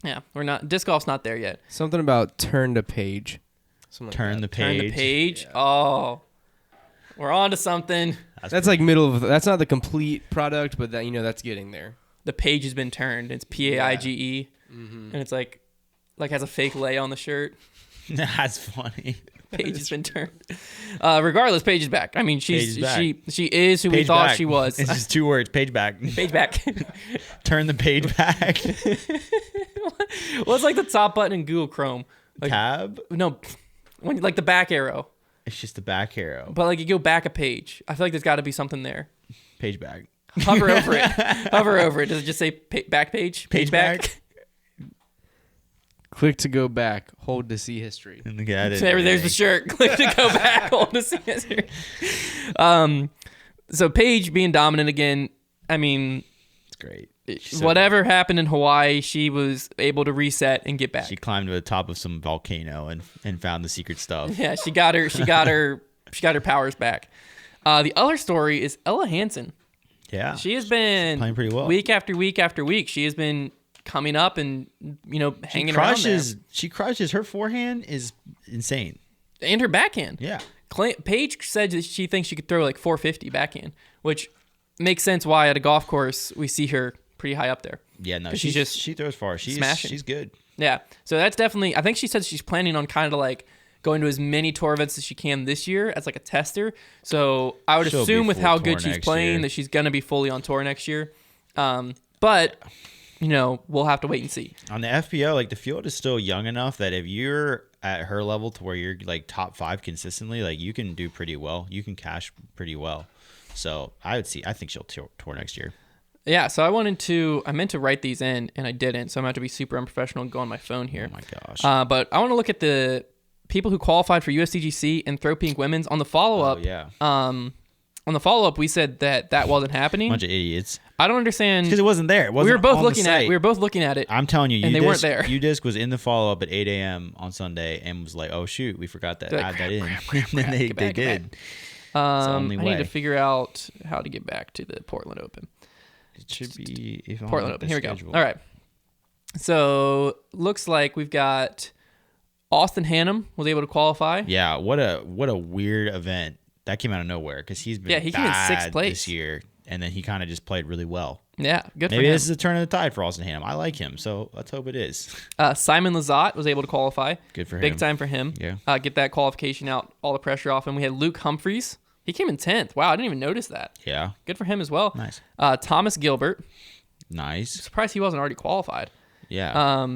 Yeah, we're not. Disc golf's not there yet. Something about turn to page. Turn the page. Yeah. Oh, we're on to something. That's like middle of. That's not the complete product, but that that's getting there. The page has been turned. It's PAIGE, and it's like has a fake lay on the shirt. That's funny. Page has been turned. Regardless, Paige is back. I mean, she is who we thought she was. It's just 2 words. Paige back. Paige back. Turn the page back. What's like the top button in Google Chrome? Like, Tab? No, when like the back arrow. It's just the back arrow. But like you go back a page. I feel like there's got to be something there. Page back. Hover over it. Hover over it. Does it just say back page? Page back? Click to go back. Hold to see history. There's the shirt. Click to go back. Hold to see history. So Paige being dominant again. I mean, it's great. Whatever happened in Hawaii, she was able to reset and get back. She climbed to the top of some volcano and found the secret stuff. Yeah, she got her powers back. The other story is Ella Hansen. Yeah, she has been playing pretty well week after week after week. She has been coming up and hanging around there. She crushes. Her forehand is insane, and her backhand. Yeah, Paige said that she thinks she could throw like 450 backhand, which makes sense why at a golf course we see her pretty high up there. Yeah, no, she throws far. She's smashing. She's good. Yeah, so that's definitely. I think she said she's planning on kind of like going to as many tour events as she can this year as like a tester. So I would assume with how good she's playing that she's going to be fully on tour next year. But we'll have to wait and see. On the FPO, like the field is still young enough that if you're at her level to where you're like top 5 consistently, like you can do pretty well. You can cash pretty well. So I think she'll tour next year. Yeah, so I meant to write these in and I didn't. So I'm going to have to be super unprofessional and go on my phone here. Oh my gosh. But I want to look at the people who qualified for USDGC and Throw Pink Women's on the follow-up. Oh, yeah. On the follow-up, we said that wasn't happening. Bunch of idiots. I don't understand. Because it wasn't there. We were both looking at it. I'm telling you, and they weren't there. UDisc was in the follow-up at 8 a.m. on Sunday and was like, oh, shoot, we forgot to add that in. And they did. I need to figure out how to get back to the Portland Open. It should be Portland Open. Here we go. All right. So looks like we've got Austin Hannum was able to qualify. Yeah, what a weird event that came out of nowhere because he's been he came in bad sixth place this year, and then he kind of just played really well. Yeah, good for Maybe him. this is a turn of the tide for Austin Hannum. I like him, so let's hope it is. Simon Lizotte was able to qualify. Good for him. Big time for him. Yeah. Get that qualification out, all the pressure off him. We had Luke Humphreys. He came in 10th. Wow, I didn't even notice that. Yeah. Good for him as well. Nice. Thomas Gilbert. Nice. Surprised he wasn't already qualified. Yeah.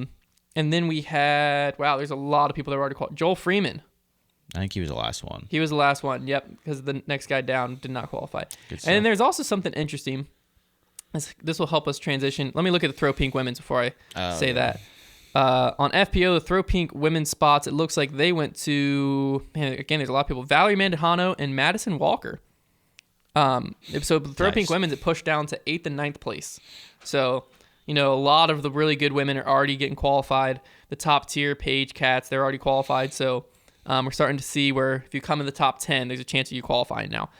And then we had, there's a lot of people that were already qualified. Joel Freeman. I think he was the last one. He was the last one, yep, because the next guy down did not qualify. Good stuff. And then there's also something interesting. This will help us transition. Let me look at the throw pink women's before I say that. On FPO, the throw pink women's spots, it looks like they went to, again, there's a lot of people. Valerie Mandujano and Madison Walker. So the throw pink women's, it pushed down to 8th and 9th place. So, a lot of the really good women are already getting qualified. The top tier, Paige, Katz, they're already qualified. So we're starting to see where if you come in the top 10, there's a chance of you qualifying now.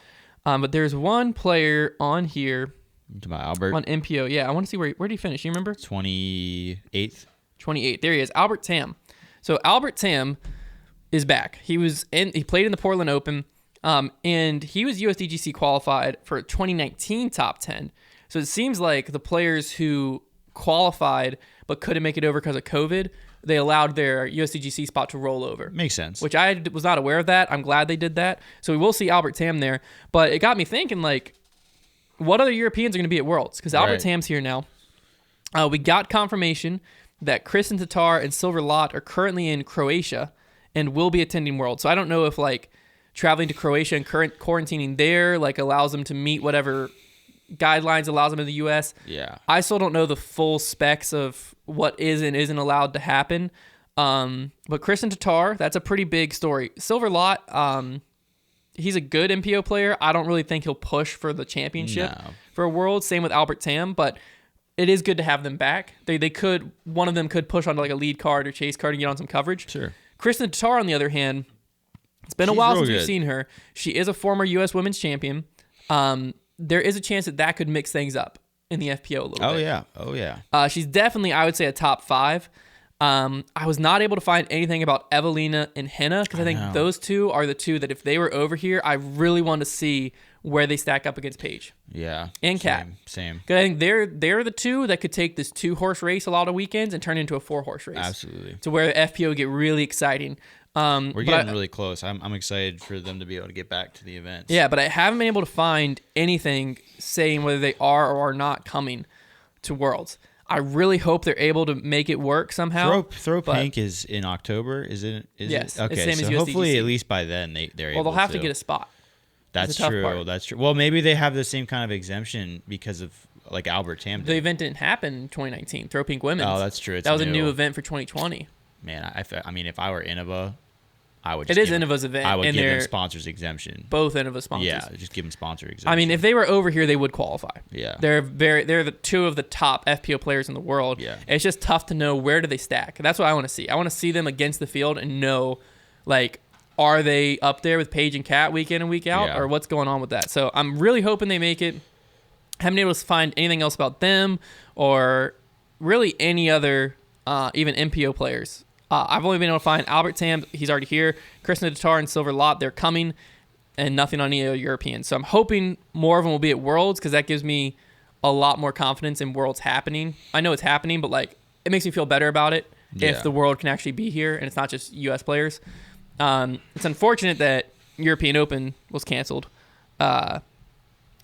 But there's one player on here. About Albert. On MPO, yeah. I want to see where did he finish? You remember? 28th. 28th. There he is. Albert Tam. So Albert Tam is back. He played in the Portland Open, and he was USDGC qualified for 2019 top 10. So it seems like the players who qualified but couldn't make it over because of COVID, they allowed their USDGC spot to roll over. Makes sense. Which I was not aware of that. I'm glad they did that. So we will see Albert Tam there. But it got me thinking, what other Europeans are going to be at Worlds? Because Albert Tam's here now. We got confirmation that Kristen Tatar and Silver Lot are currently in Croatia and will be attending Worlds. So I don't know if traveling to Croatia and quarantining there allows them to meet whatever guidelines allows them in the U.S. Yeah. I still don't know the full specs of what is and isn't allowed to happen. But Kristen Tatar, that's a pretty big story. Silver Lot, he's a good MPO player. I don't really think he'll push for the championship for a World. Same with Albert Tam, but it is good to have them back. One of them could push onto a lead card or chase card and get on some coverage. Sure. Kristen Tatar, on the other hand, it's been a while since we've seen her. She is a former U.S. Women's Champion. There is a chance that could mix things up in the FPO a little bit. Oh, yeah. She's definitely, I would say, a top 5. I was not able to find anything about Evelina and Henna because I think those two are the two that if they were over here, I really want to see where they stack up against Paige. Yeah. And Kat. Same. I think they're the two that could take this 2-horse race a lot of weekends and turn into a 4-horse race. Absolutely. To where the FPO get really exciting. We're getting really close. I'm excited for them to be able to get back to the events. Yeah, but I haven't been able to find anything saying whether they are or are not coming to Worlds. I really hope they're able to make it work somehow. Throw Pink is in October, is it? Yes. Okay, same so as USDGC. hopefully at least by then they're able to. Well, they'll have to get a spot. That's true. That's true. Well, maybe they have the same kind of exemption because of Albert Tam. The event didn't happen in 2019. Throw Pink Women's. Oh, that's true. That was a new event for 2020. Man, I mean, if I were Innova, I would. It is Innova's event. I would give them sponsors exemption. Both Innova sponsors. Yeah, just give them sponsor exemption. I mean, if they were over here, they would qualify. Yeah, they're the two of the top FPO players in the world. Yeah, it's just tough to know where do they stack. That's what I want to see. I want to see them against the field and know, are they up there with Paige and Kat week in and week out, or what's going on with that? So I'm really hoping they make it. Haven't been able to find anything else about them or really any other even MPO players. I've only been able to find Albert Tam. He's already here. Kristen Tatar and Silver Lot, they're coming, and nothing on any other Europeans. So I'm hoping more of them will be at Worlds because that gives me a lot more confidence in Worlds happening. I know it's happening, but it makes me feel better about it if the World can actually be here and it's not just U.S. players. It's unfortunate that European Open was canceled. It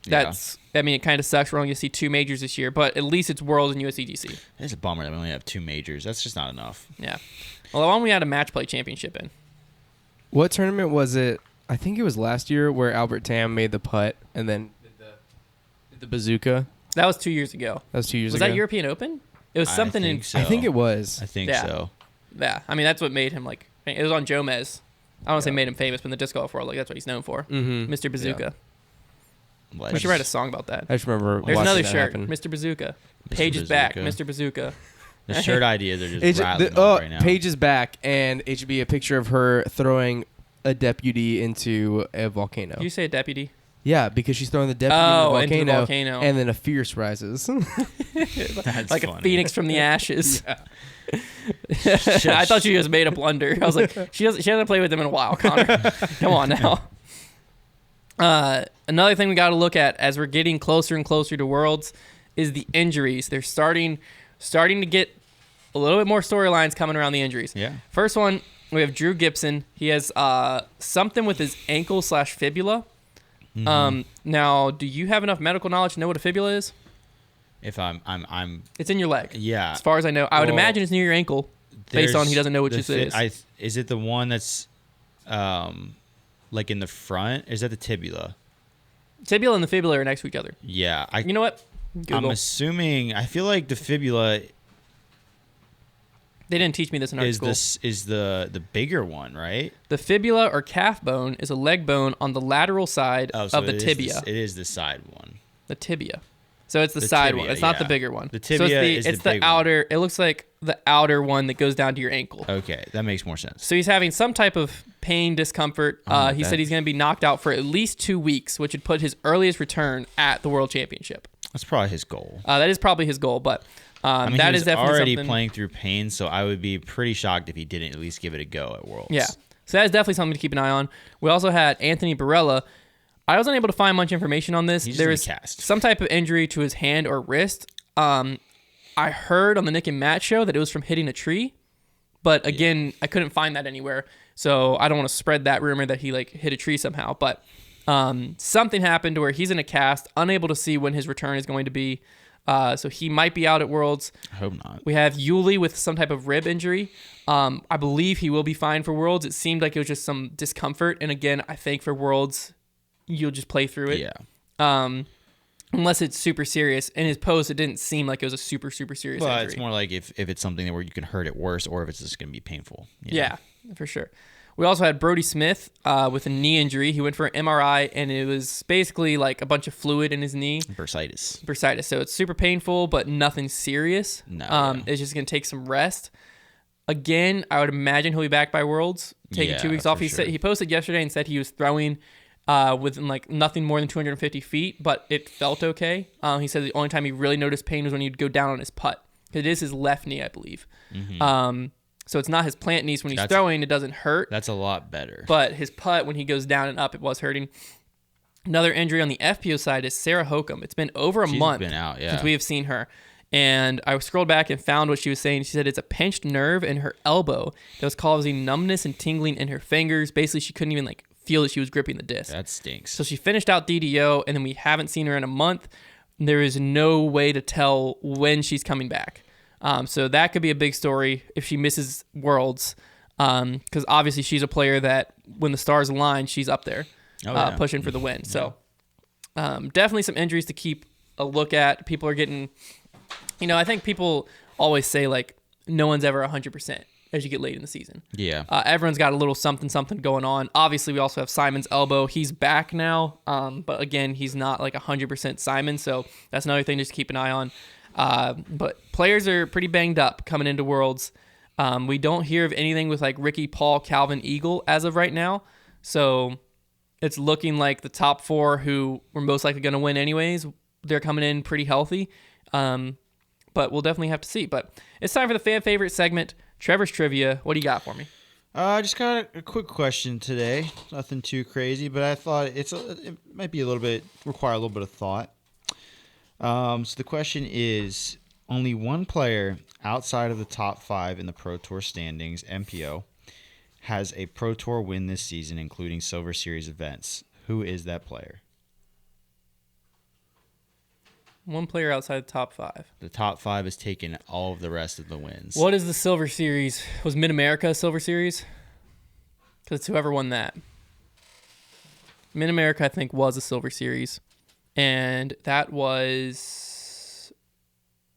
kind of sucks. We're only going to see 2 majors this year, but at least it's Worlds and USDGC. It's a bummer that we only have 2 majors. That's just not enough. Yeah. Well, the one we had a match play championship in. What tournament was it? I think it was last year where Albert Tam made the putt and then did the bazooka. That was 2 years ago. Was that European Open? It was something in. I think it was. I think so. Yeah. I mean, that's what made him it was on Jomez. I don't want to say made him famous, but in the disc golf world, that's what he's known for. Mm-hmm. Mr. Bazooka. Yeah. We should write a song about that. I just remember There's another that shirt, happen. Mr. Bazooka. Paige is back, Mr. Bazooka. The shirt ideas are just rattling right now. Paige is back, and it should be a picture of her throwing a deputy into a volcano. Did you say a deputy? Yeah, because she's throwing the deputy into the volcano, and then a fierce rises. That's like funny. A phoenix from the ashes. Yeah. I thought she just made a blunder. I was like, she hasn't played with them in a while, Connor. Come on now. Another thing we got to look at as we're getting closer and closer to Worlds is the injuries. They're starting to get a little bit more storylines coming around the injuries. Yeah. First one, we have Drew Gibson. He has something with his ankle/fibula. Now, do you have enough medical knowledge to know what a fibula is? If I'm It's in your leg. Yeah. As far as I know, I would imagine it's near your ankle. Based on he doesn't know which it is. Is it the one that's like in the front? Is that the tibula? Tibula and the fibula are next to each other. Yeah. You know what? Google. I'm assuming. I feel like the fibula They didn't teach me this in our school. is the bigger one, right? The fibula or calf bone is a leg bone on the lateral side of the tibia. It is the side one. The tibia. So it's the side tibia, one. It's not the yeah. bigger one. The tibia it's the big outer. one. It looks like the outer one that goes down to your ankle. Okay, that makes more sense. So he's having some type of pain, discomfort. He said he's going to be knocked out for at least 2 weeks, which would put his earliest return at the World Championship. That's probably his goal. That is probably his goal, but I mean, that he is was definitely already something. playing through pain, so I would be pretty shocked if he didn't at least give it a go at Worlds. Yeah. So that is definitely something to keep an eye on. We also had Anthony Barella. I wasn't able to find much information on this. He's There in was the cast. some type of injury to his hand or wrist. I heard on the Nick and Matt show that it was from hitting a tree, but again, I couldn't find that anywhere. So I don't want to spread that rumor that he like hit a tree somehow. But something happened to where he's in a cast, unable to see when his return is going to be. So he might be out at Worlds. I hope not. We have Yuli with some type of rib injury. I believe he will be fine for Worlds. It seemed like it was just some discomfort. And again, I think for Worlds, you'll just play through it. Yeah. Unless it's super serious. In his post, it didn't seem like it was a super, super serious But injury. it's more like if it's something where you can hurt it worse or if it's just going to be painful. You know? Yeah, for sure. We also had Brody Smith with a knee injury. He went for an MRI, and it was basically like a bunch of fluid in his knee. Bursitis. So it's super painful, but nothing serious. No. It's just going to take some rest. Again, I would imagine he'll be back by Worlds, taking 2 weeks off. He said he posted yesterday and said he was throwing within like nothing more than 250 feet, but it felt okay. He said the only time he really noticed pain was when he'd go down on his putt. It is his left knee, I believe. Mm-hmm. So it's not his plant knee. So when he's throwing, it doesn't hurt. That's a lot better. But his putt, when he goes down and up, it was hurting. Another injury on the FPO side is Sarah Hokum. It's been over a month since we have seen her. And I scrolled back and found what she was saying. She said it's a pinched nerve in her elbow that was causing numbness and tingling in her fingers. Basically, she couldn't even like feel that she was gripping the disc. That stinks. So she finished out DDO, and then we haven't seen her in a month. There is no way to tell when she's coming back. So that could be a big story if she misses Worlds, because obviously she's a player that when the stars align, she's up there pushing for the win. Yeah. So definitely some injuries to keep a look at. People are getting, I think people always say like no one's ever 100% as you get late in the season. Yeah. Everyone's got a little something going on. Obviously, we also have Simon's elbow. He's back now, but again, he's not like 100% Simon, so that's another thing just to keep an eye on. But players are pretty banged up coming into Worlds. We don't hear of anything with like Ricky, Paul, Calvin, Eagle as of right now. So it's looking like the top 4 who were most likely going to win anyways, they're coming in pretty healthy. But we'll definitely have to see. But it's time for the fan favorite segment, Trevor's Trivia. What do you got for me? I just got a quick question today. Nothing too crazy, but I thought it might be require a little bit of thought. So the question is, only one player outside of the top 5 in the Pro Tour standings, MPO, has a Pro Tour win this season, including Silver Series events. Who is that player? One player outside the top 5. The top 5 has taken all of the rest of the wins. What is the Silver Series? Was Mid-America a Silver Series? Because it's whoever won that. Mid-America, I think, was a Silver Series. And that was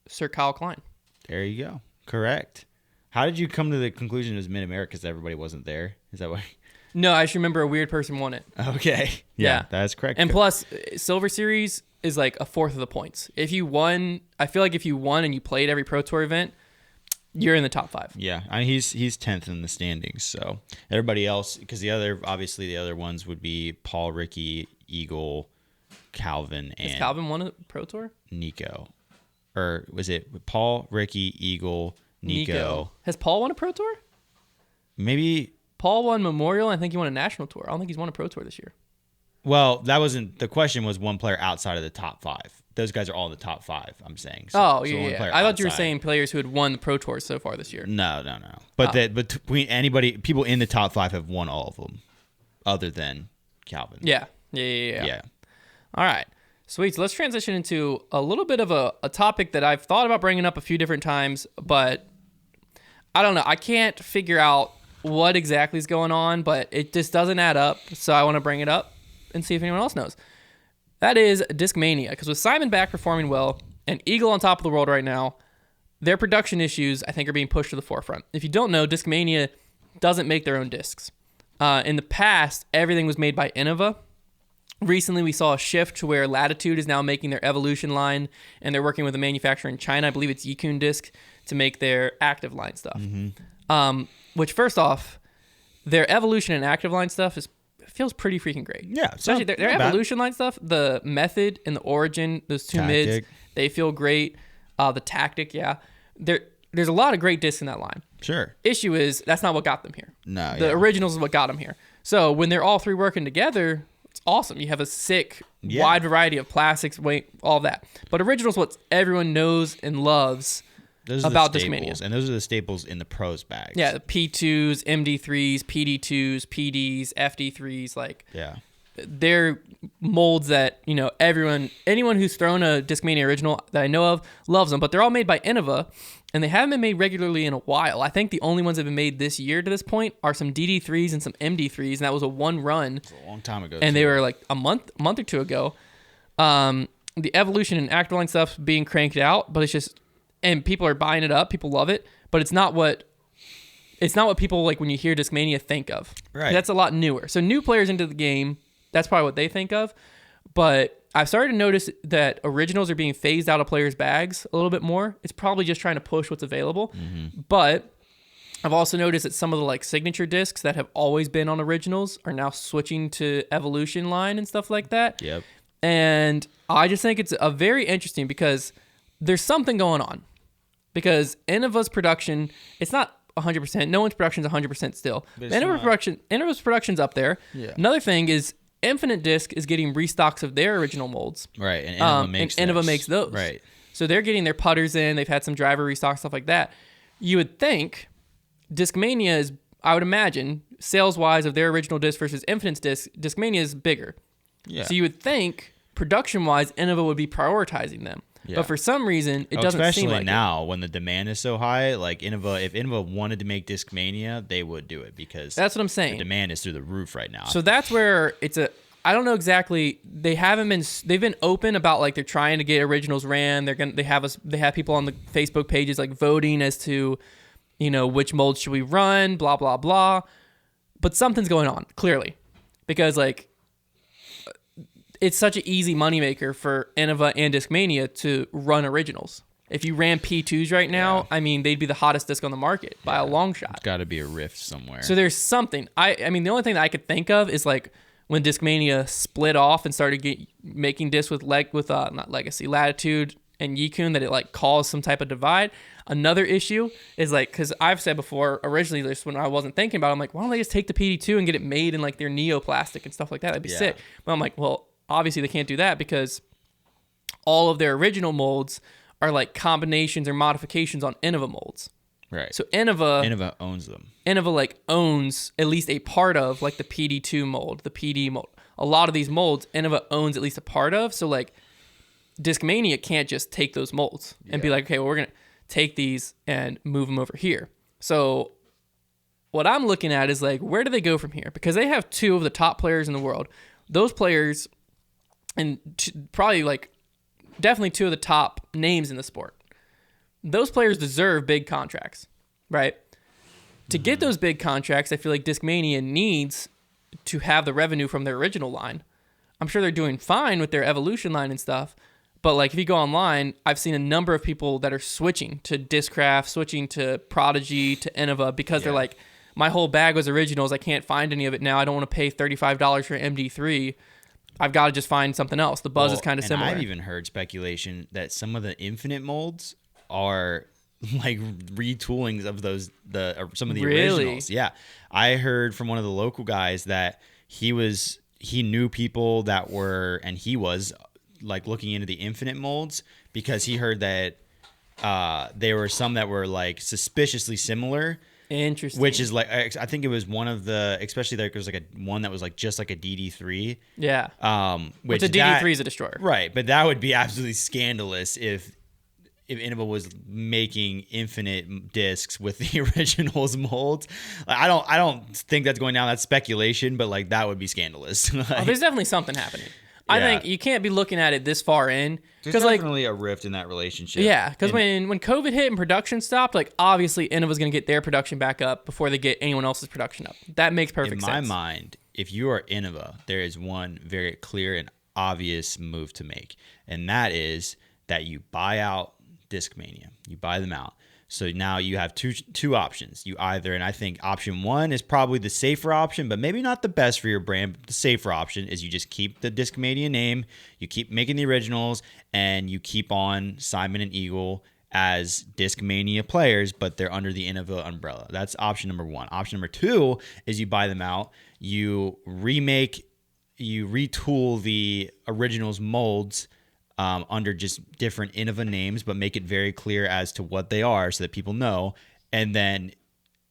Sir Kyle Klein. There you go. Correct. How did you come to the conclusion it was Mid-America because everybody wasn't there? Is that why? No, I just remember a weird person won it. Okay. Yeah, that's correct. And plus, Silver Series is like a fourth of the points. If you won, I feel like if you won and you played every Pro Tour event, you're in the top 5. Yeah, I mean, he's 10th in the standings. So everybody else, because the other ones would be Paul, Ricky, Eagle, Calvin, and Has Calvin won a Pro Tour? Nico. Or was it Paul, Ricky, Eagle, Nico? Has Paul won a Pro Tour? Maybe. Paul won Memorial. I think he won a National Tour. I don't think he's won a Pro Tour this year. Well, that wasn't the question. Was one player outside of the top 5? Those guys are all in the top 5. I'm saying. So, one yeah. player I thought you were outside. saying players who had won the Pro Tours so far this year. No. But between people in the top 5 have won all of them, other than Calvin. Yeah. All right. Sweet. So let's transition into a little bit of a topic that I've thought about bringing up a few different times, but I don't know. I can't figure out what exactly is going on, but it just doesn't add up. So I want to bring it up and see if anyone else knows. That is Discmania. Because with Simon back performing well and Eagle on top of the world right now, their production issues, I think, are being pushed to the forefront. If you don't know, Discmania doesn't make their own discs. In the past, everything was made by Innova. Recently, we saw a shift to where Latitude is now making their Evolution line, and they're working with a manufacturer in China. I believe it's Yikun Disc to make their active line stuff. Which, first off, their Evolution and active line stuff feels pretty freaking great. Yeah, especially their Evolution line stuff. The Method and the Origin, those two mids, they feel great. The Tactic, yeah. There's a lot of great discs in that line. Sure. Issue is that's not what got them here. No, the originals is what got them here. So when they're all three working together, it's awesome. You have a sick, wide variety of plastics, weight, all that. But originals, what everyone knows and loves about Discmania. And those are the staples in the pros bags. Yeah, the P2s, MD3s, PD2s, PDs, FD3s, they're molds that, anyone who's thrown a Discmania original that I know of loves them, but they're all made by Innova, and they haven't been made regularly in a while. I think the only ones that have been made this year to this point are some DD3s and some MD3s, and that was a one run. It's a long time ago. And they were like a month or two ago. The Evolution and Active Line stuff being cranked out, but it's just, and people are buying it up. People love it, but it's not what people like when you hear Discmania think of. Right. That's a lot newer. So new players into the game, that's probably what they think of. But I've started to notice that originals are being phased out of players' bags a little bit more. It's probably just trying to push what's available. Mm-hmm. But I've also noticed that some of the signature discs that have always been on originals are now switching to Evolution line and stuff like that. Yep. And I just think it's a very interesting because there's something going on. Because Innova's production, it's not 100%. No one's production is 100% still. Innova's production's up there. Yeah. Another thing is Infinite Disc is getting restocks of their original molds. Right, and Innova makes those. Right. So they're getting their putters in. They've had some driver restocks, stuff like that. You would think Discmania is, I would imagine, sales-wise of their original disc versus Infinite Disc, Discmania is bigger. Yeah. So you would think, production-wise, Innova would be prioritizing them. Yeah. But for some reason, it doesn't seem like especially now when the demand is so high. Like Innova, if Innova wanted to make Discmania, they would do it because that's what I'm saying. The demand is through the roof right now. So that's where I don't know exactly. They've been open about they're trying to get originals ran. They have people on the Facebook pages voting as to, which molds should we run, blah blah blah. But something's going on clearly, because it's such an easy moneymaker for Innova and Discmania to run originals. If you ran P2s right now, I mean, they'd be the hottest disc on the market by a long shot. It's got to be a rift somewhere. So there's something. I mean, the only thing that I could think of is when Discmania split off and started making discs with not Legacy, Latitude, and Yikun, that it caused some type of divide. Another issue is because I've said before, originally just when I wasn't thinking about it, I'm like, why don't they just take the PD2 and get it made in their neoplastic and stuff like that? That'd be sick. But I'm like, well, obviously they can't do that because all of their original molds are combinations or modifications on Innova molds. Right. So Innova owns them. Innova owns at least a part of the PD2 mold, the PD mold. A lot of these molds Innova owns at least a part of. So Discmania can't just take those molds and be okay, well, we're gonna take these and move them over here. So what I'm looking at is where do they go from here? Because they have two of the top players in the world. Those players, and probably definitely two of the top names in the sport. Those players deserve big contracts, right? To get those big contracts, I feel like Discmania needs to have the revenue from their original line. I'm sure they're doing fine with their Evolution line and stuff, but if you go online, I've seen a number of people that are switching to Discraft, switching to Prodigy, to Innova, because they're my whole bag was originals. I can't find any of it now. I don't want to pay $35 for MD3. I've got to just find something else. The buzz is kind of similar. I've even heard speculation that some of the Infinite molds are retoolings of some of the originals. Yeah. I heard from one of the local guys that he was he knew people that were, and he was like looking into the infinite molds because he heard that there were some that were like suspiciously similar. Interesting. Which is like, I think it was one of the, especially there was like one that was like just like a DD3. Yeah. Which a DD3 is a destroyer. Right, but that would be absolutely scandalous if Innova was making infinite discs with the originals molds. Like, I don't think that's going down. That's speculation, but like that would be scandalous. Like, There's definitely something happening. I think you can't be looking at it this far in. There's definitely a rift in that relationship. Yeah, because when COVID hit and production stopped, like obviously Innova's going to get their production back up before they get anyone else's production up. That makes perfect sense. In my mind, if you are Innova, there is one very clear and obvious move to make, and that is that you buy out Discmania. You buy them out. So now you have two options. You either, and I think option one is probably the safer option, but maybe not the best for your brand. But the safer option is you just keep the Discmania name, you keep making the originals, and you keep on Simon and Eagle as Discmania players, but they're under the Innova umbrella. That's option number one. Option number two is you buy them out, you retool the originals molds under just different Innova names, but make it very clear as to what they are so that people know. And then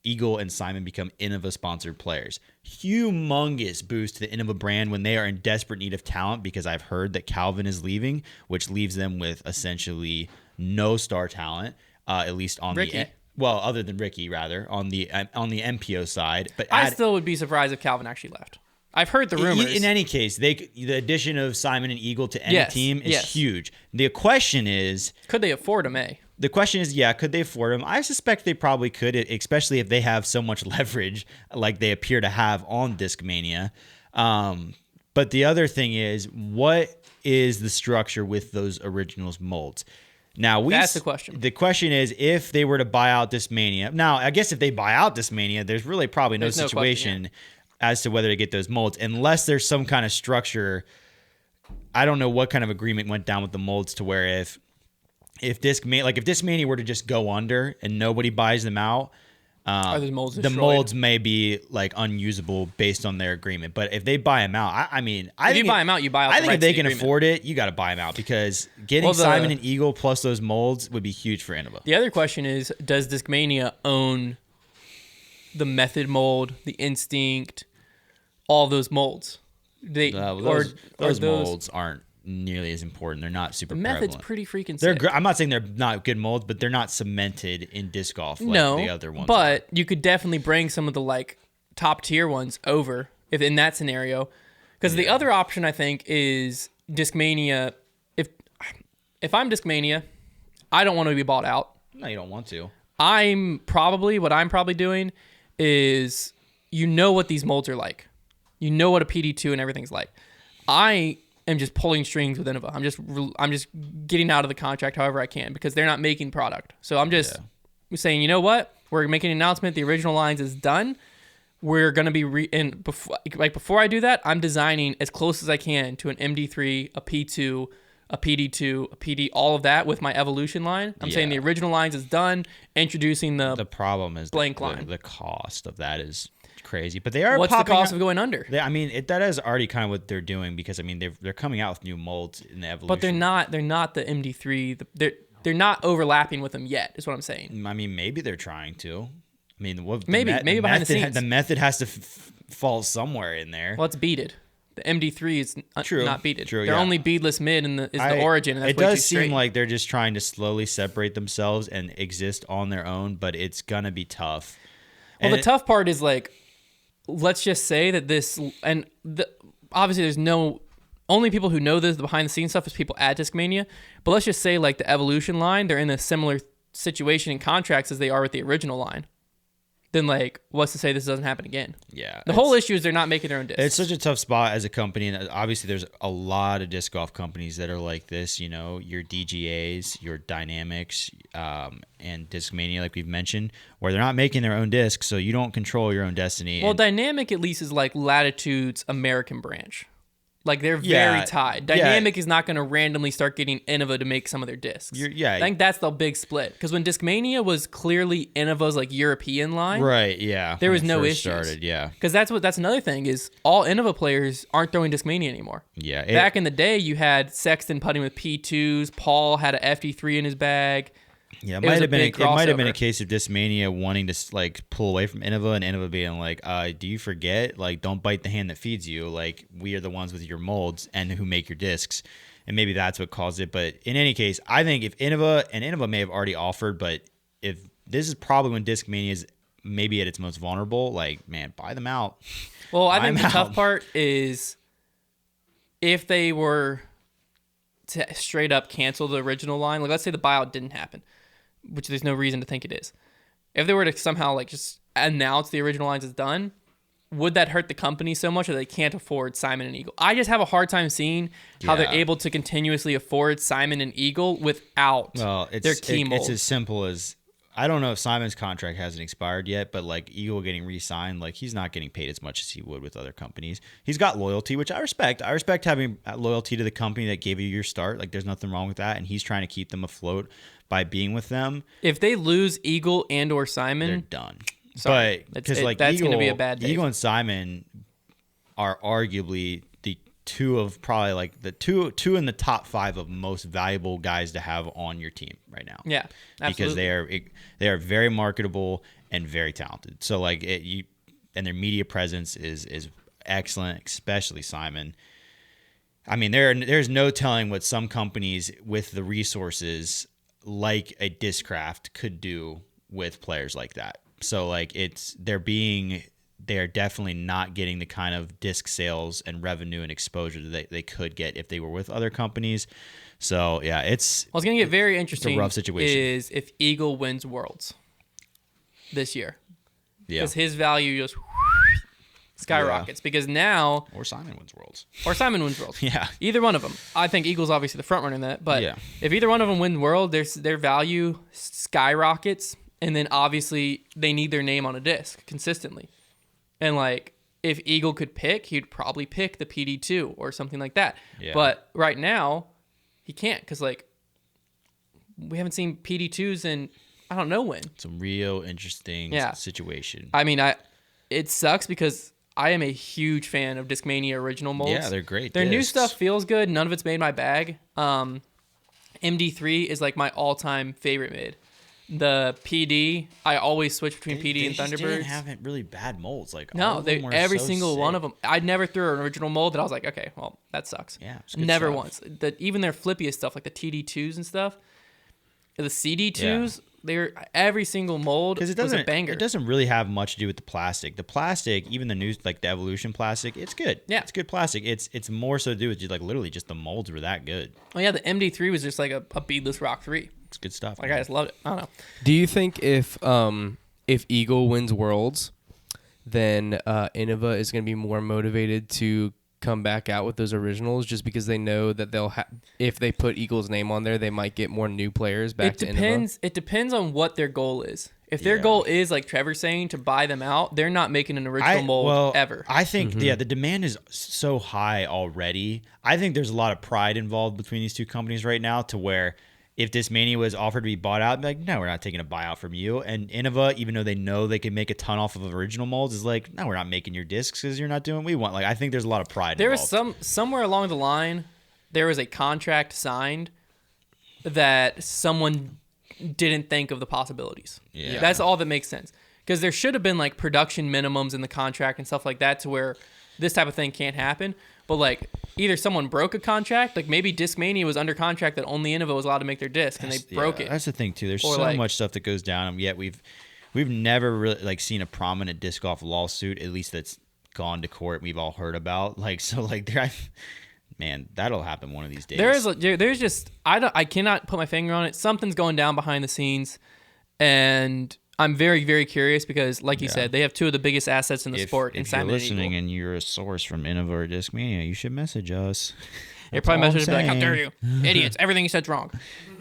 Eagle and Simon become Innova sponsored players. Humongous boost to the Innova brand when they are in desperate need of talent, because I've heard that Calvin is leaving, which leaves them with essentially no star talent, at least on Ricky. other than Ricky, rather, on the MPO side. But I still would be surprised if Calvin actually left. I've heard the rumors. In any case, the addition of Simon and Eagle to any team is huge. The question is, could they afford him? The question is, could they afford him? I suspect they probably could, especially if they have so much leverage like they appear to have on Discmania. But the other thing is, what is the structure with those originals molds? Now that's the question. The question is, if they were to buy out Discmania. Now, I guess if they buy out Discmania, there's really probably no situation as to whether to get those molds, unless there's some kind of structure. I don't know what kind of agreement went down with the molds to where if Discmania were to just go under and nobody buys them out, the molds may be like unusable based on their agreement. But if they buy them out, if you buy them out, you buy out. I think if they can afford it, you got to buy them out, because getting Simon and Eagle plus those molds would be huge for Innova. The other question is, does Discmania own the method mold, the instinct, all those molds? Those molds aren't nearly as important. They're not super prevalent. Method's pretty freaking sick. I'm not saying they're not good molds, but they're not cemented in disc golf like the other ones. But you could definitely bring some of the like top tier ones over if in that scenario. Because the other option, I think, is Discmania. If I'm Discmania, I don't want to be bought out. No, you don't want to. What I'm probably doing is, what these molds are like. You know what a PD2 and everything's like. I am just pulling strings with Innova. I'm just getting out of the contract however I can, because they're not making product. So I'm just saying, you know what? We're making an announcement. The original lines is done. We're going to be before I do that, I'm designing as close as I can to an MD3, a P2, a PD2, a PD, all of that with my evolution line. I'm saying the original lines is done. Introducing the problem is blank line. The cost of that is crazy, but they are. What's the cost of going under? That is already kind of what they're doing, because they're coming out with new molds in the evolution. But they're not the MD3. They're not overlapping with them yet. Is what I'm saying. Maybe they're trying to. Maybe behind the scenes. The method has to fall somewhere in there. Well, it's beaded. The MD3 is not beaded. True, they're only beadless mid, and is the origin. And that's it does seem like they're just trying to slowly separate themselves and exist on their own, but it's gonna be tough. Well, the tough part is like, let's just say that obviously there's only people who know this, the behind the scenes stuff, is people at Discmania. But let's just say like the evolution line, they're in a similar situation in contracts as they are with the original line. Then like, what's to say this doesn't happen again? Yeah. The whole issue is they're not making their own discs. It's such a tough spot as a company, and obviously there's a lot of disc golf companies that are like this. Your DGAs, your Dynamics, and Discmania, like we've mentioned, where they're not making their own discs, so you don't control your own destiny. Well, Dynamic at least is like Latitude's American branch. Like they're very tied. Dynamic is not going to randomly start getting Innova to make some of their discs. I think that's the big split. Because when Discmania was clearly Innova's like European line, right? Yeah, there was no issues. Started, yeah. Because that's another thing is all Innova players aren't throwing Discmania anymore. Yeah. Back in the day, you had Sexton putting with P2s. Paul had a FD3 in his bag. Yeah, it might have been a case of Discmania wanting to like pull away from Innova and Innova being like, do you forget? Like, don't bite the hand that feeds you. Like, we are the ones with your molds and who make your discs. And maybe that's what caused it. But in any case, I think if Innova may have already offered, but if this is probably when Discmania is maybe at its most vulnerable, like, man, buy them out. Well, I think the tough part is if they were to straight up cancel the original line, like let's say the buyout didn't happen, which there's no reason to think it is. If they were to somehow like just announce the original lines as done, would that hurt the company so much that they can't afford Simon and Eagle? I just have a hard time seeing how they're able to continuously afford Simon and Eagle without their key molds. It's as simple as, I don't know if Simon's contract hasn't expired yet, but like Eagle getting re-signed, like he's not getting paid as much as he would with other companies. He's got loyalty, which I respect. I respect having loyalty to the company that gave you your start. Like there's nothing wrong with that. And he's trying to keep them afloat by being with them. If they lose Eagle and or Simon, they're done. Sorry. But because like that's going to be a bad day. Eagle and Simon are arguably the two of probably like the two in the top 5 of most valuable guys to have on your team right now. Yeah, absolutely. Because they are very marketable and very talented. So like and their media presence is excellent, especially Simon. I mean, there's no telling what some companies with the resources like a Discraft could do with players like that. So like they're definitely not getting the kind of disc sales and revenue and exposure that they could get if they were with other companies. So yeah, it's going to get very interesting. It's a rough situation. Is if Eagle wins Worlds this year. Yeah. Because his value just skyrockets because now... Or Simon wins Worlds. Yeah. Either one of them. I think Eagle's obviously the front runner in that. But if either one of them win World, their value skyrockets. And then obviously they need their name on a disc consistently. And like if Eagle could pick, he'd probably pick the PD2 or something like that. Yeah. But right now he can't because like we haven't seen PD2s in I don't know when. It's a real interesting situation. I mean, it sucks because I am a huge fan of Discmania original molds. Yeah, they're great. Their new stuff feels good. None of it's made my bag. MD3 is like my all-time favorite mid. The PD, I always switch between PD and Thunderbirds. They haven't really bad molds. Like no, every single one of them. I never threw an original mold that I was like, okay, well that sucks. Yeah, never once. Even their flippiest stuff, like the TD2s and stuff, the CD2s, they're every single mold was a banger. It doesn't really have much to do with the plastic. The plastic, even the new like the Evolution plastic, it's good. Yeah, it's good plastic. It's more so to do with just, like literally just the molds were that good. Oh yeah, the MD3 was just like a beadless Rock 3. It's good stuff. Like I just loved it. I don't know. Do you think if Eagle wins Worlds, then Innova is going to be more motivated to come back out with those originals just because they know that they'll if they put Eagle's name on there, they might get more new players back to Innova? It depends on what their goal is. If their goal is, like Trevor's saying, to buy them out, they're not making an original mold ever. I think, the demand is so high already. I think there's a lot of pride involved between these two companies right now to where if Discmania was offered to be bought out, like, no, we're not taking a buyout from you. And Innova, even though they know they can make a ton off of original molds, is like, no, we're not making your discs because you're not doing what we want. Like, I think there's a lot of pride involved. There was somewhere along the line, there was a contract signed that someone didn't think of the possibilities. Yeah. That's all that makes sense. Because there should have been, like, production minimums in the contract and stuff like that to where this type of thing can't happen. But, like, either someone broke a contract, like maybe Discmania was under contract that only Innova was allowed to make their disc, and they broke it. That's the thing, too. There's so much stuff that goes down, and yet we've never really, like, seen a prominent disc golf lawsuit, at least that's gone to court we've all heard about. Like, so, like, man, that'll happen one of these days. There's just, I cannot put my finger on it. Something's going down behind the scenes, and I'm very, very curious because, like you said, they have two of the biggest assets in the sport. If you're listening and you're a source from Innova or Discmania, you should message us. You're probably messaging like, how dare you? Idiots. Everything you said's wrong.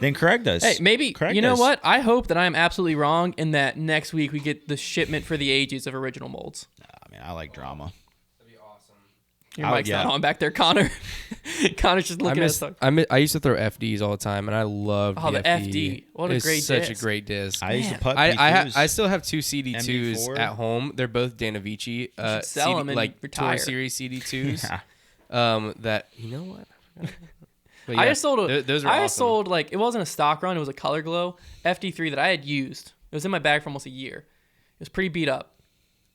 Then correct us. Hey, maybe, you know what? I hope that I am absolutely wrong and that next week we get the shipment for the ages of original molds. I mean, I like drama. That'd be awesome. Your mic's not on back there, Connor. Connor's just looking at us. I used to throw FDs all the time, and I loved the FD. What a great such disc. a great disc. I used to put I still have two CD2s MD4. at home. They're both Danavici. Sell them and like retire. Tour Series CD2s. That you know what? But I just sold those are awesome. sold like it wasn't a stock run. It was a Color Glow FD3 that I had used. It was in my bag for almost a year. It was pretty beat up.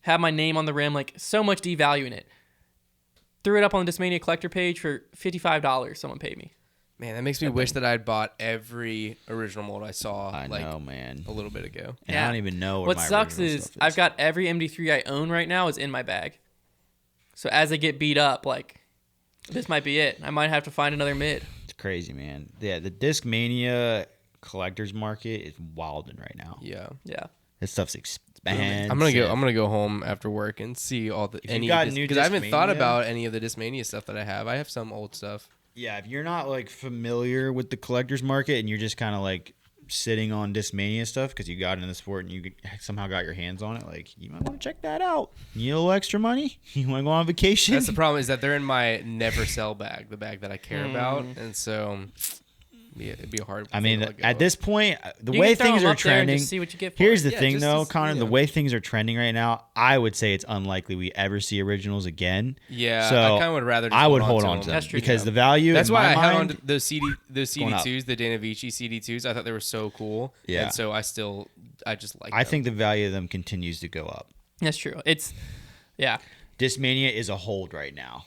Had my name on the rim, like so much devalue in it. Threw it up on the Discmania collector page for $55. Someone paid me. Man, that makes me wish that I'd bought every original mold I saw. I know, man. A little bit ago. And I don't even know what my sucks original is stuff I've got every MD3 I own right now is in my bag. So as they get beat up, like this might be it. I might have to find another mid. It's crazy, man. Yeah, the Discmania collector's market is wilding right now. Yeah. This stuff's expensive. I'm gonna go home after work and see all the because I haven't thought about any of the Discmania stuff that I have. I have some old stuff. Yeah, if you're not like familiar with the collector's market and you're just kind of like sitting on Discmania stuff because you got into the sport and you somehow got your hands on it, like you might want to check that out. You need a little extra money? You want to go on vacation? That's the problem, is that they're in my never sell bag, the bag that I care about, and so it'd be a hard. I mean, to at this point, the You way can throw things them are up there and trending. just see what you get for Here's it. the thing, though, Connor. yeah. The way things are trending right now, I would say it's unlikely we ever see originals again. Yeah, so I kind of would rather. Just I would hold to on them. to them That's true, because yeah. the value. That's in why my I held on mind, to those going up. CD2s, the Danavici CD2s. I thought they were so cool. Yeah. And so I just like. I them. think the value of them continues to go up. That's true. It's yeah. Discmania is a hold right now.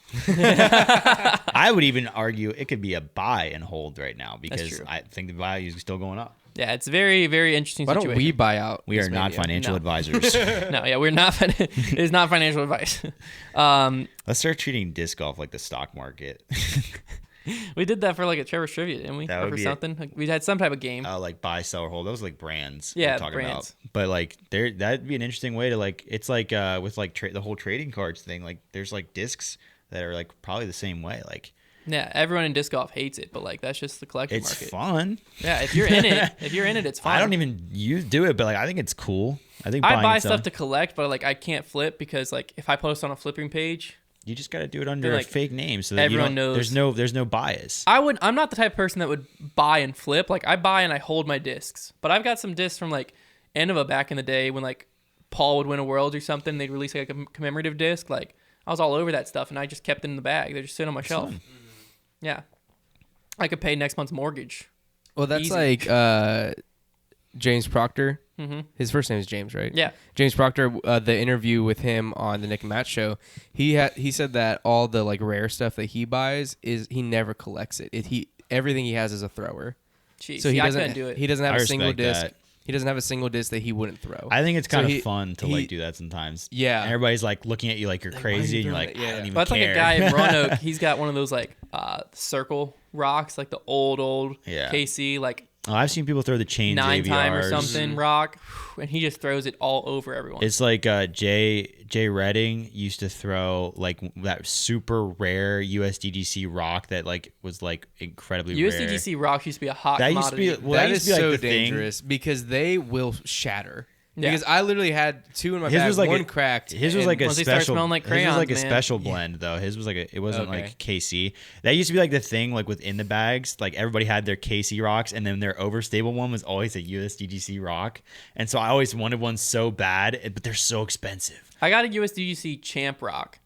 I would even argue it could be a buy and hold right now because true. I think the value is still going up. Yeah, it's very, very interesting Why situation. don't we buy out? We are not Discmania? financial No. advisors. No, yeah, we're not. It is not financial advice. Let's start treating disc golf like the stock market. We did that for like a Trevor trivia, didn't we? That Or would for be something. Like, we had some type of game. Like buy, sell, or hold. Those like brands. Yeah, we're talking brands. about. But like that'd be an interesting way to like. It's like with like the whole trading cards thing. Like there's like discs that are like probably the same way. Like Yeah, everyone in disc golf hates it, but like that's just the collector it's market. fun. Yeah, if you're in it, it's fun. I don't even do it, but like I think it's cool. I think I buying buy and selling- stuff to collect, but like I can't flip because like if I post on a flipping page, You just got to do it under like, a fake name so that everyone you don't, knows. There's no bias. I'm not the type of person that would buy and flip. Like I buy and I hold my discs. But I've got some discs from like Innova back in the day when like Paul would win a World or something. They'd release like a commemorative disc. Like I was all over that stuff and I just kept it in the bag. They're just sitting on my shelf. fun. Yeah, I could pay next month's mortgage. Well, that's Easy. like James Proctor. Mm-hmm. His first name is James, right? Yeah. James Proctor. The interview with him on the Nick and Matt show, he said that all the like rare stuff that he buys is he never collects it. Everything he has is a thrower. Jeez, So he I doesn't couldn't do it. He doesn't have I a single respect disc. that. He doesn't have a single disc that he wouldn't throw. I think it's So kind he- of fun to he- like do that sometimes. Yeah. And everybody's like looking at you like you're Like, why are you crazy, and you're doing like, that? Yeah. I don't even But that's care. like a guy in Roanoke. He's got one of those like circle rocks, like the old Yeah. KC, like Oh, I've seen people throw the chain 9-time or JVRs. something rock, and he just throws it all over everyone. It's like Jay Redding used to throw like that super rare USDGC rock that like was like incredibly rare. USDGC rocks used to be a hot That used to commodity. be well, that that used is to be like so the thing. dangerous because they will shatter. Yeah. Because I literally had two in my His bag. was like one cracked. His was and- like a Once they start special. smelling like his was like a crayons, man. special blend though. His was like it wasn't Okay. like KC. That used to be like the thing like within the bags. Like everybody had their KC rocks, and then their overstable one was always a USDGC rock. And so I always wanted one so bad, but they're so expensive. I got a USDGC Champ rock.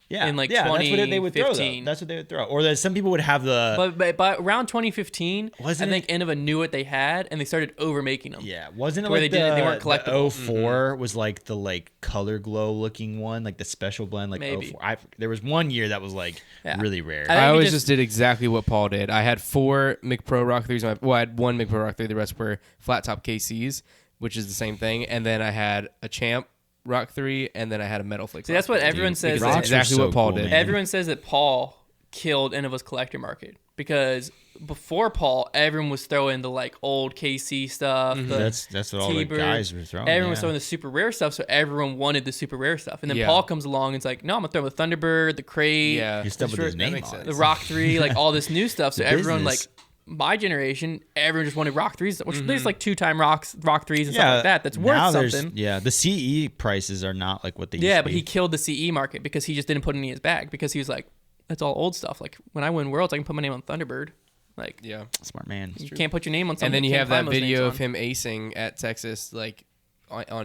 Yeah, In, like, that's what they would throw. Though. 2015. That's what they would throw. Or that some people would have the. But around 2015, Wasn't I think Innova knew what they had, and they started overmaking them. Yeah, wasn't it where like they didn't- they weren't collectible. The 04 was like the like color glow looking one, like the special blend, like Maybe. 04. There was one year that was like Yeah. really rare. I think I he always just- just did exactly what Paul did. I had 4 McPro Rock 3s. I had one McPro Rock 3. The rest were flat top KCs, which is the same thing. And then I had a Champ Rock 3, and then I had a Metal Flix. See, that's what Rock 3. everyone says. Because that's Rocks are exactly so what Paul cool, did. man. Everyone says that Paul killed Innova's collector market because before Paul, everyone was throwing the like old KC stuff. Mm-hmm. The That's what all the T-Bird. guys were throwing. Everyone was yeah. throwing the super rare stuff, so everyone wanted the super rare stuff. And then Yeah. Paul comes along and it's like, no, I'm gonna throw the Thunderbird, the Crate, Yeah. Your stuff with his that name makes on it. sense. the Rock 3, like all this new stuff. So The everyone business. like my generation, everyone just wanted rock threes, which there's like 2-time rock threes and stuff like that. That's now worth something. Yeah, the CE prices are not like what they used to be. Yeah, but he killed the CE market because he just didn't put any in his bag because he was like, that's all old stuff. Like when I win Worlds, I can put my name on Thunderbird. Like, yeah, smart man. You can't put your name on something. And then you have can't that climb those video names of him acing at Texas, like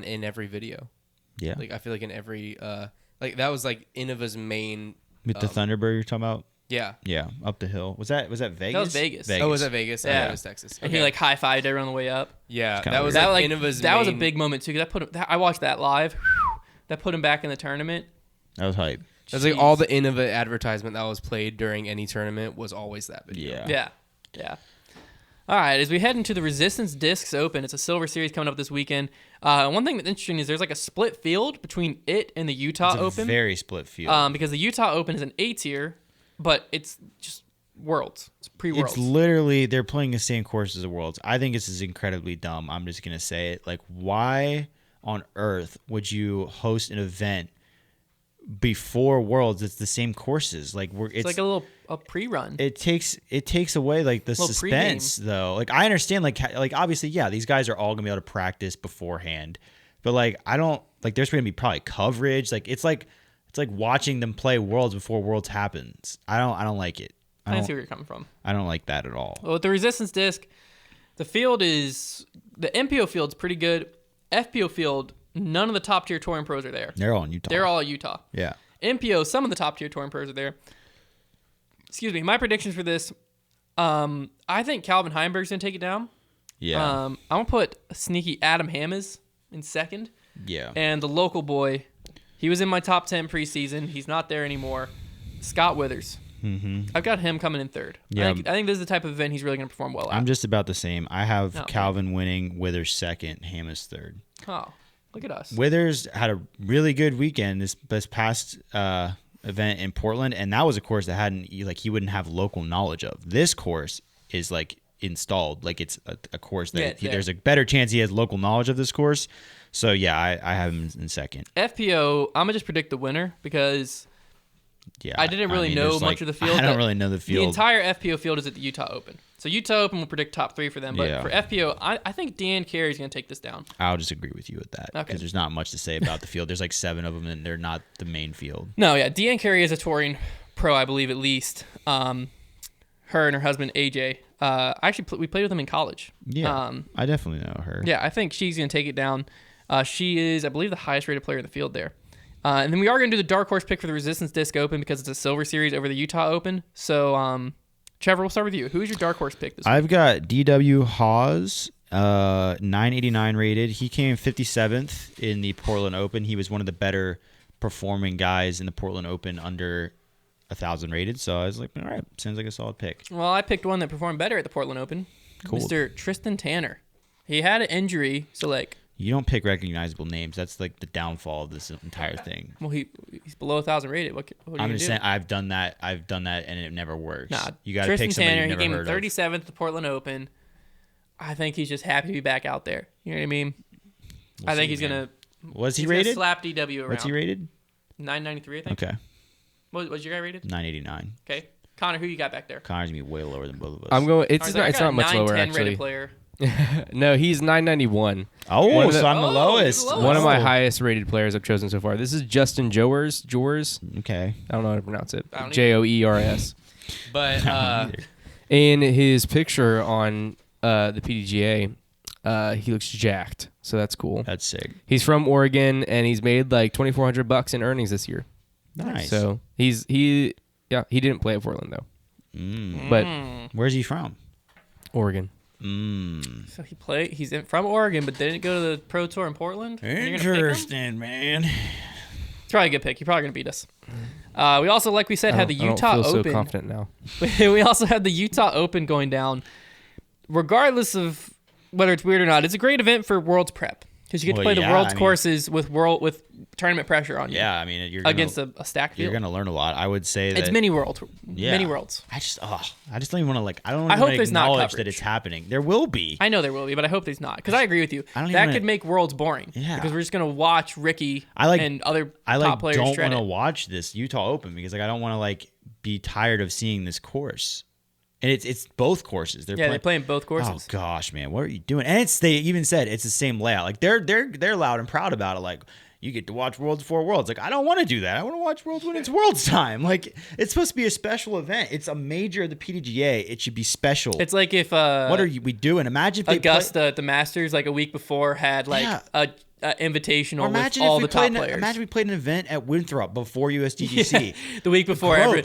in every video. Yeah, like I feel like in every like that was like Innova's main with the Thunderbird you're talking about. Yeah. Yeah, up the hill. Was that Vegas? That was Vegas. Oh, was that Vegas? Yeah. It was Texas. And he like high-fived everyone on the way up. Yeah, kinda that was weird. like Innova's that was a main- big moment too. Cause I watched that live. That put him back in the tournament. That was hype. That's like all the Innova advertisement that was played during any tournament was always that video. Yeah. All right, as we head into the Resistance Discs Open, it's a silver series coming up this weekend. One thing that's interesting is there's like a split field between it and the Utah It's a Open. very split field. Because the Utah Open is an A tier, but it's just Worlds. It's pre-Worlds. It's literally they're playing the same course as the Worlds. I think this is incredibly dumb. I'm just gonna say it. Like, why on earth would you host an event before Worlds? It's the same courses. Like it's like a pre-run. It takes away like the suspense though. Like I understand like obviously these guys are all gonna be able to practice beforehand, but like I don't like there's gonna be probably coverage. Like it's like watching them play Worlds before Worlds happens. I don't like it. I see where you're coming from. I don't like that at all. Well, with the Resistance Disc, the MPO field's pretty good. FPO field, none of the top tier touring pros are there. They're all in Utah. They're all Utah. Yeah. MPO, some of the top tier touring pros are there. Excuse me. My predictions for this, I think Calvin Heimberg's gonna take it down. Yeah. I'm gonna put a sneaky Adam Hammes in second. Yeah. And the local boy, he was in my top 10 preseason. He's not there anymore. Scott Withers. Mm-hmm. I've got him coming in third. Yeah. I think this is the type of event he's really going to perform well at. I'm just about the same. I have Calvin winning, Withers second, Hammes third. Oh, look at us. Withers had a really good weekend this past event in Portland, and that was a course that he wouldn't have local knowledge of. This course is like installed, like it's a course that there's a better chance he has local knowledge of this course. So yeah, I have him in second. FPO, I'm gonna just predict the winner because I didn't really know much of the field. I don't really know the field. The entire FPO field is at the Utah Open. So Utah Open will predict top 3 for them. But for FPO, I think Dan Carey's going to take this down. I'll just agree with you with that because there's not much to say about the field. There's like 7 of them, and they're not the main field. No, yeah. Dan Carey is a touring pro, I believe, at least. Her and her husband, AJ. Actually, we played with them in college. Yeah, I definitely know her. Yeah, I think she's going to take it down. She is, I believe, the highest rated player in the field there. And then we are going to do the dark horse pick for the Resistance Disc Open because it's a silver series over the Utah Open. So, Trevor, we'll start with you. Who's your dark horse pick this week? I've got DW Hawes, 989 rated. He came 57th in the Portland Open. He was one of the better performing guys in the Portland Open under 1,000 rated. So I was like, all right, sounds like a solid pick. Well, I picked one that performed better at the Portland Open. Cool. Mr. Tristan Tanner. He had an injury, so like... You don't pick recognizable names. That's like the downfall of this entire thing. Well, he's below 1,000 rated. What are I'm you just saying I've done that, and it never works. Nah, you got to pick somebody Tanner, you've never heard of. he came in 37th at the Portland Open. I think he's just happy to be back out there. You know what I mean? I think he's gonna. Was he rated? Slap DW around. What's he rated? 993, I think. Okay. What's your guy rated? 989. Okay, Connor, who you got back there? Connor's gonna be way lower than both of us. I'm going. It's I got not a much lower 910 actually. rated player. No, he's 991. Oh, so I'm the Oh, lowest. you're the lowest. One of my highest rated players I've chosen so far. This is Justin Jowers. Okay. I don't know how to pronounce it. I don't Joers. But in his picture on the PDGA, he looks jacked. So that's cool. That's sick. He's from Oregon and he's made like $2,400 in earnings this year. Nice. So he didn't play at Portland though. But Where's he from? Oregon. So he's from Oregon, but didn't go to the Pro Tour in Portland. Interesting, man. It's probably a good pick. You're probably gonna beat us. We also, like we said, had the Utah I don't feel Open. so confident now. We also had the Utah Open going down. Regardless of whether it's weird or not, it's a great event for Worlds prep because you get to play the Worlds courses with tournament pressure on you. Yeah, I mean, you're against a stacked field. You're gonna learn a lot. I would say that it's mini worlds. I just don't even want to I don't. I hope even there's not acknowledge coverage. that it's happening. There will be. I know there will be, but I hope there's not because I agree with you. That could make Worlds boring. Yeah, because we're just gonna watch Ricky and other top players. I don't want to watch this Utah Open because I don't want to be tired of seeing this course. And it's both courses. They're playing both courses. Oh gosh, man, what are you doing? And they even said it's the same layout. Like they're loud and proud about it. Like you get to watch Worlds before Worlds. Like I don't want to do that. I want to watch Worlds when it's Worlds time. Like it's supposed to be a special event. It's a major of the PDGA. It should be special. It's like if what are we doing? Imagine if Augusta at the Masters like a week before had like a invitational with all the top players. Imagine we played an event at Winthrop before USDGC. Yeah, the week before, everyone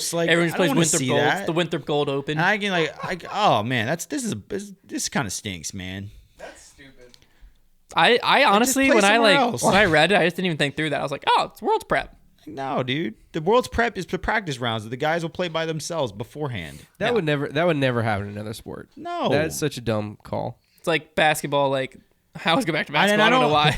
plays Winthrop Gold. That. The Winthrop Gold Open. And I can oh man, this kind of stinks, man. That's stupid. I honestly when I read it, I just didn't even think through that. I was like, oh, it's Worlds Prep. No, dude. The Worlds Prep is the practice rounds that the guys will play by themselves beforehand. That would never happen in another sport. No, that's such a dumb call. It's like basketball. Like I always go back to basketball. I don't know why.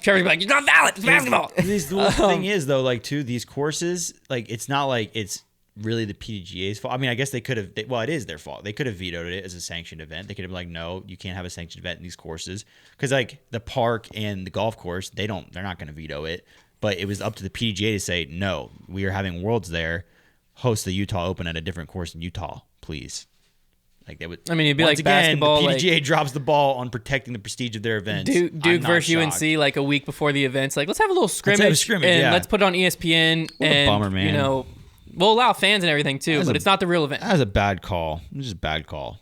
Trevor's like, it's not valid. It's basketball. The thing is though, like too, these courses, like it's not like it's really the PDGA's fault. I mean, I guess they could have. Well, it is their fault. They could have vetoed it as a sanctioned event. They could have been like, no, you can't have a sanctioned event in these courses because like the park and the golf course, they're not going to veto it. But it was up to the PDGA to say, no, we are having Worlds there. Host the Utah Open at a different course in Utah, please. Like they would. I mean, it'd be like basketball. The PDGA drops the ball on protecting the prestige of their events. Duke versus UNC, like a week before the events. Like, let's have a little scrimmage, and let's put it on ESPN. What a bummer, man. You know, we'll allow fans and everything too, but it's not the real event. That was a bad call. It was just a bad call.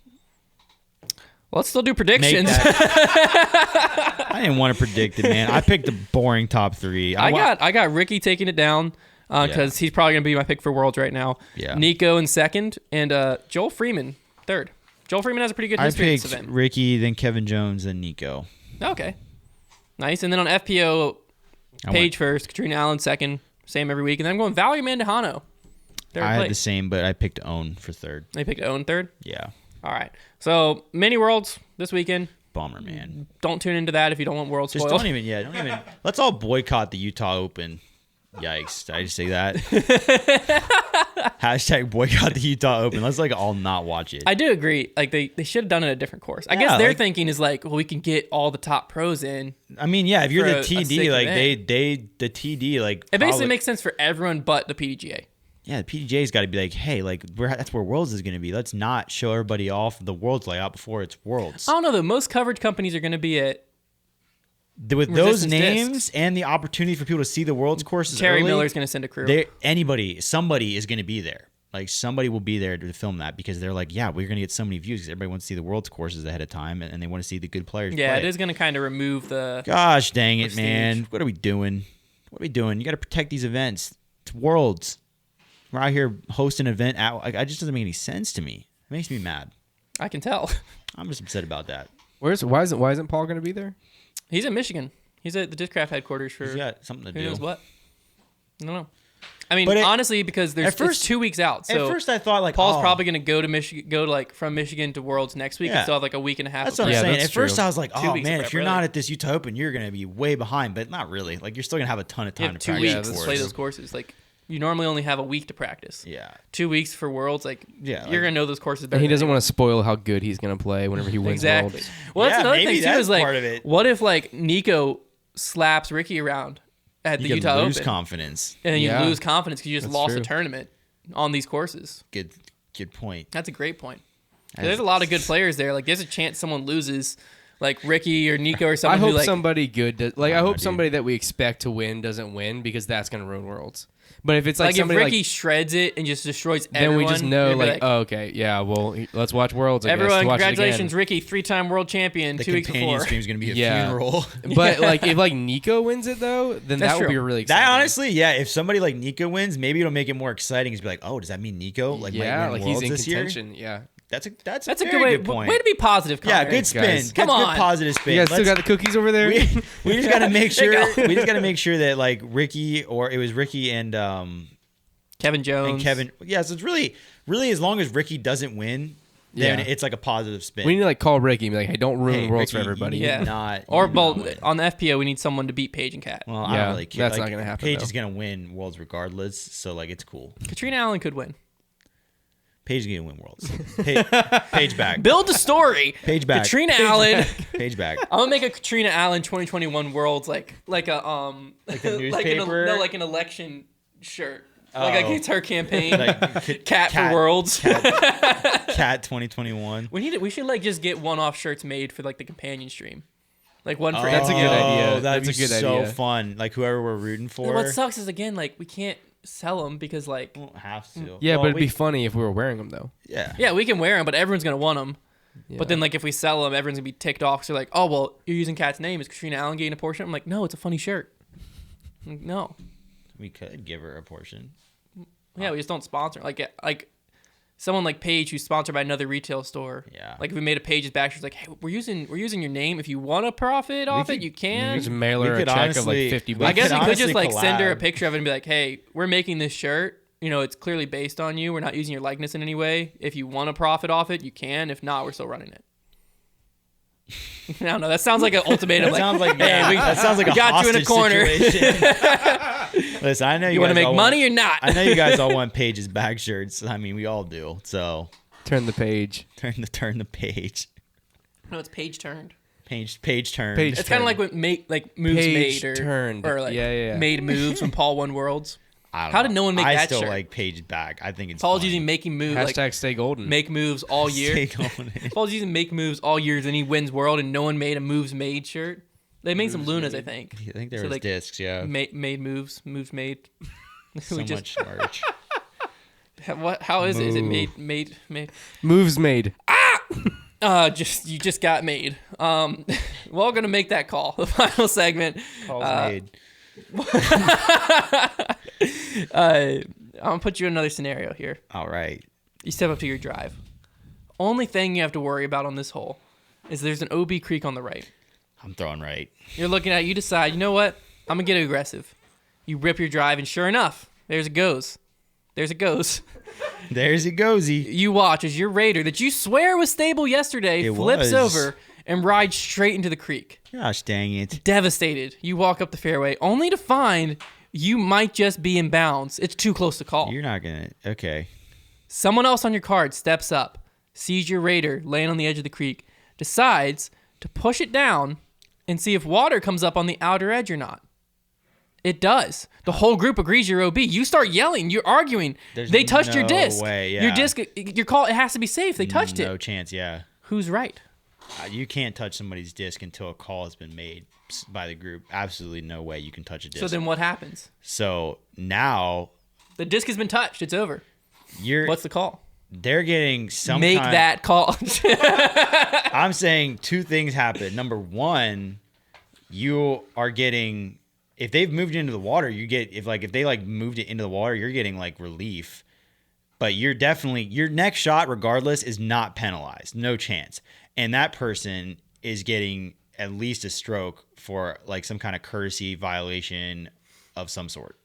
Well, let's still do predictions. I didn't want to predict it, man. I picked the boring top three. I got Ricky taking it down because he's probably gonna be my pick for Worlds right now. Yeah. Nico in second, and Joel Freeman third. Joel Freeman has a pretty good history in this event. Ricky, then Kevin Jones, then Nico. Okay. Nice. And then on FPO, Paige first, Katrina Allen second. Same every week. And then I'm going Valerie Mandujano. I had the same, but I picked Own for third. I picked Own third? Yeah. All right. So, mini Worlds this weekend. Bummer, man. Don't tune into that if you don't want Worlds spoiled. Don't even. Let's all boycott the Utah Open. Yikes. Did I just say that? Hashtag boycott the Utah Open. Let's like all not watch it. I do agree. Like they should have done it at a different course. I guess their thinking is like, well, we can get all the top pros in. I mean, yeah, if you're the TD, like the TD, like it basically makes sense for everyone but the PDGA. Yeah, the PDGA's got to be like, hey, like that's where Worlds is going to be. Let's not show everybody off the Worlds layout before it's Worlds. I don't know though. Most coverage companies are going to be at. With those names and the opportunity for people to see the Worlds courses Terry early, Miller's going to send a crew. Somebody is going to be there. Like somebody will be there to film that because they're like, yeah, we're going to get so many views because everybody wants to see the Worlds courses ahead of time and they want to see the good players. Yeah, play. it is going to kind of remove the. Gosh dang it, man! What are we doing? You got to protect these events. It's Worlds. We're out here hosting an event. It just doesn't make any sense to me. It makes me mad. I can tell. I'm just upset about that. Why isn't Paul going to be there? He's in Michigan. He's at the Discraft headquarters for. He's got something to do. Who knows what? I don't know. I mean, honestly, because it's 2 weeks out. So at first, I thought like Paul's probably going to go to Michigan, from Michigan to Worlds next week, and still have like a week and a half. That's what I'm saying. At first, I was like, oh man, if you're really. not at this Utah Open, you're going to be way behind. But not really. Like you're still going to have a ton of time to practice. 2 weeks to play those courses. Like you normally only have a week to practice. Yeah. 2 weeks for Worlds. Like you're going to know those courses better. And he doesn't want to spoil how good he's going to play whenever he wins Worlds. Well, that's another thing too. Is like, what if like Nico slaps Ricky around at the Utah Open? You lose confidence. And then you lose confidence because you just lost a tournament on these courses. Good point. That's a great point. There's a lot of good players there. Like, there's a chance someone loses, like Ricky or Nico or someone. I hope somebody good does, I hope somebody that we expect to win doesn't win because that's going to ruin Worlds. But if it's like if Ricky shreds it and just destroys everyone, then we just know oh, okay, yeah, well, let's watch Worlds. Everyone, to watch congratulations, Ricky, 3-time world champion. The 2 weeks before. companion stream is going to be a funeral. But if Nico wins it though, then that would be really exciting. That honestly, if somebody like Nico wins, maybe it'll make it more exciting. Is be like, oh, does that mean Nico might win he's Worlds in this contention? Year? Yeah. That's a good very good point. Way to be positive, Connor. Yeah, good spin. Guys. Come on. Good positive spin. You guys still got the cookies over there? We just got to make sure. We just got to make sure that like Ricky, or it was Ricky and Kevin Jones and Kevin. Yeah, so it's really as long as Ricky doesn't win, then it's like a positive spin. We need to call Ricky and be like, hey, don't ruin Worlds for everybody. On the FPO, we need someone to beat Paige and Kat. Well, I don't really care. That's not going to happen. Paige is going to win Worlds regardless, so like it's cool. Katrina Allen could win. Paige is going to win Worlds. Page back. Build the story. Page back. Katrina Allen. Page back. I'm gonna make a Katrina Allen 2021 Worlds like a like the newspaper. like an election shirt. Like it's her campaign. Like, Cat for Worlds. Cat 2021. We should like just get one-off shirts made for like the companion stream. Like one for That's a good idea. That'd That's be a good so idea. fun. Like whoever we're rooting for. What sucks is again like we can't sell them because like We won't have to. Yeah, Well, but it'd be funny if we were wearing them though. Yeah. we can wear them, but everyone's gonna want them. Yeah. But then like if we sell them, everyone's gonna be ticked off. So they're like, oh well, you're using Kat's name. Is Katrina Allen getting a portion? I'm like, no, it's a funny shirt. I'm like, no. We could give her a portion. Yeah, we just don't sponsor. Like someone like Paige who's sponsored by another retail store. Yeah. Like if we made a Paige's back, she's like, hey, we're using your name. If you want to profit off it, you can. Just mail her We a could check honestly- of like 50 bucks. I guess we could honestly just like send her a collab. picture of it and be like, hey, we're making this shirt. You know, it's clearly based on you. We're not using your likeness in any way. If you want to profit off it, you can. If not, we're still running it. I don't know. That sounds like an ultimatum. That sounds like hey, that sounds like we a got you in a hostage corner. situation. Listen, I know You want to guys make all money or not? I know you guys all want Paige's bag shirts. I mean, we all do. So Turn the page. turn the page. No, it's Paige turned. Page turned. Page It's kind of turned. like what moves Page made or turned. or like Yeah. made moves when Paul won Worlds. I don't How know. did no one make I that still shirt? like Page bag. I think it's Paul's funny. using making moves Hashtag like stay golden. make moves all year. Stay going. Paul's using make moves all year, and he wins World, and no one made a moves made shirt. They made some Moves Lunas, made. I think. I think there So, was like, discs. Yeah. Made moves made. So much merch. How is it? Is it Move. made? Moves made. You just got made. We're all gonna make that call. The final segment. Calls made. I'm gonna put you in another scenario here. All right. You step up to your drive. Only thing you have to worry about on this hole is there's an OB creek on the right. I'm throwing right. You're looking at it, you decide, you know what? I'm going to get aggressive. You rip your drive, and sure enough, there's it goes. There's it goes. There's it goesy. You watch as your Raider that you swear was stable yesterday It flips was. over and rides straight into the creek. Gosh dang it. Devastated. You walk up the fairway only to find you might just be in bounds. It's too close to call. You're not going to. Okay. Someone else on your card steps up, sees your Raider laying on the edge of the creek, decides to push it down and see if water comes up on the outer edge or not. It does. The whole group agrees you're OB. You start yelling. You're arguing. There's They touched your no disc. way, yeah. Your disc, your call, it has to be safe. They touched No it. chance, yeah. Who's right? You can't touch somebody's disc until a call has been made by the group. Absolutely no way you can touch a disc. So then what happens? So now The disc has been touched. It's over. you're What's the call? they're getting some Make kind, that call. I'm saying two things happen. Number one, you are getting if they've moved into the water, you get if they like moved it into the water, you're getting like relief. But you're definitely your next shot, regardless, is not penalized. No chance. And that person is getting at least a stroke for like some kind of courtesy violation of some sort.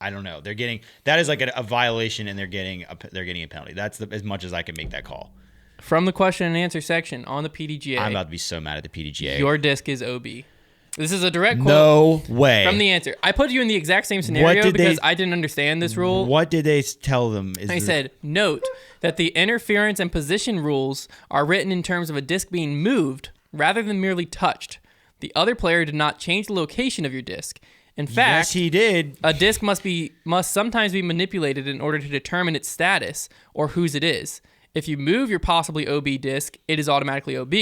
I don't know. They're getting that is like a violation, and they're getting a penalty. That's as much as I can make that call. From the question and answer section on the PDGA, I'm about to be so mad at the PDGA. your disc is OB. This is a direct quote No way. from the answer. I put you in the exact same scenario did because they- I didn't understand this rule. What did they tell them? I said, note that the interference and position rules are written in terms of a disc being moved rather than merely touched. The other player did not change the location of your disc. In yes, fact, he did. a disc must sometimes be manipulated in order to determine its status or whose it is. If you move your possibly OB disc, it is automatically OB.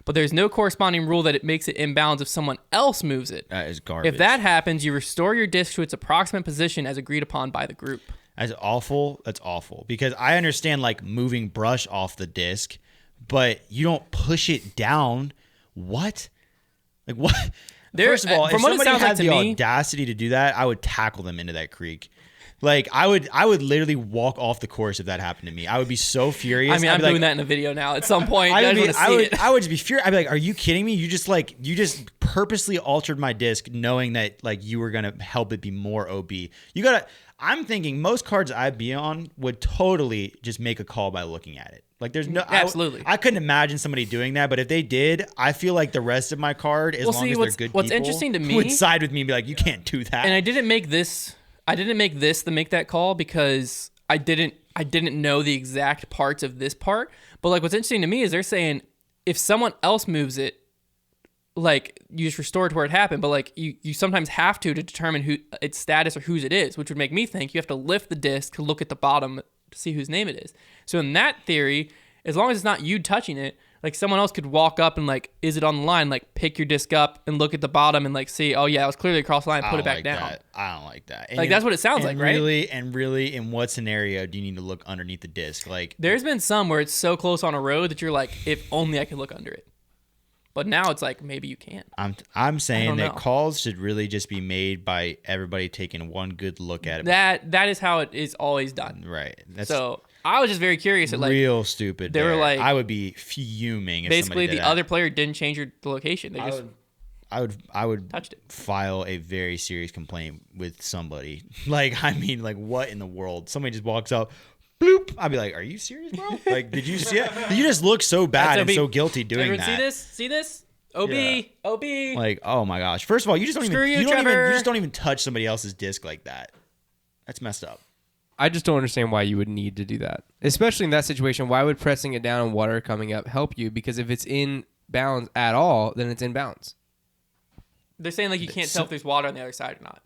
But there's no corresponding rule that it makes it inbounds if someone else moves it. That is garbage. If that happens, you restore your disc to its approximate position as agreed upon by the group. That's awful. That's awful. Because I understand like moving brush off the disc, but you don't push it down. What? Like what? First of all, if from what it somebody sounds like had to the me- audacity to do that, I would tackle them into that creek. Like I would literally walk off the course if that happened to me. I would be so furious. I mean, I'd I'm be like, doing that in a video now at some point. I just want to see it. I would just be furious. I'd be like, "Are you kidding me? You just purposely altered my disc, knowing that like you were gonna help it be more OB. You gotta. I'm thinking most cards I'd be on would totally just make a call by looking at it. Like there's no Absolutely. I couldn't imagine somebody doing that, but if they did, I feel like the rest of my card, as Well, long see, as they're good what's people, interesting to me- would side with me and be like, "You can't do that." And I didn't make this to make that call because I didn't know the exact parts of this part. But like what's interesting to me is they're saying if someone else moves it, like you just restore it to where it happened, but like you sometimes have to determine who its status or whose it is, which would make me think you have to lift the disc to look at the bottom to see whose name it is. So in that theory, as long as it's not you touching it, like someone else could walk up and like, is it on the line? Like pick your disc up and look at the bottom and like see, oh yeah, it was clearly across the line. Put it back down. I don't like that. Like that's what it sounds like, right? Really, in what scenario do you need to look underneath the disc? Like there's been some where it's so close on a road that you're like, if only I could look under it. But now it's like maybe you can't. I'm saying that calls should really just be made by everybody taking one good look at it. That is how it is always done. Right. So I was just very curious. At, like, real stupid. They were like, I would be fuming. If basically, the other player didn't change the location. They just I would touched it. File a very serious complaint with somebody. Like I mean, like what in the world? Somebody just walks up. Bloop! I'd be like, "Are you serious, bro? Like, did you see it? You just look so bad and so guilty doing that." See this? OB, yeah. OB. Like, oh my gosh! First of all, you just don't even touch somebody else's disc like that. That's messed up. I just don't understand why you would need to do that, especially in that situation. Why would pressing it down and water coming up help you? Because if it's in bounds at all, then it's in bounds. They're saying like you can't tell if there's water on the other side or not.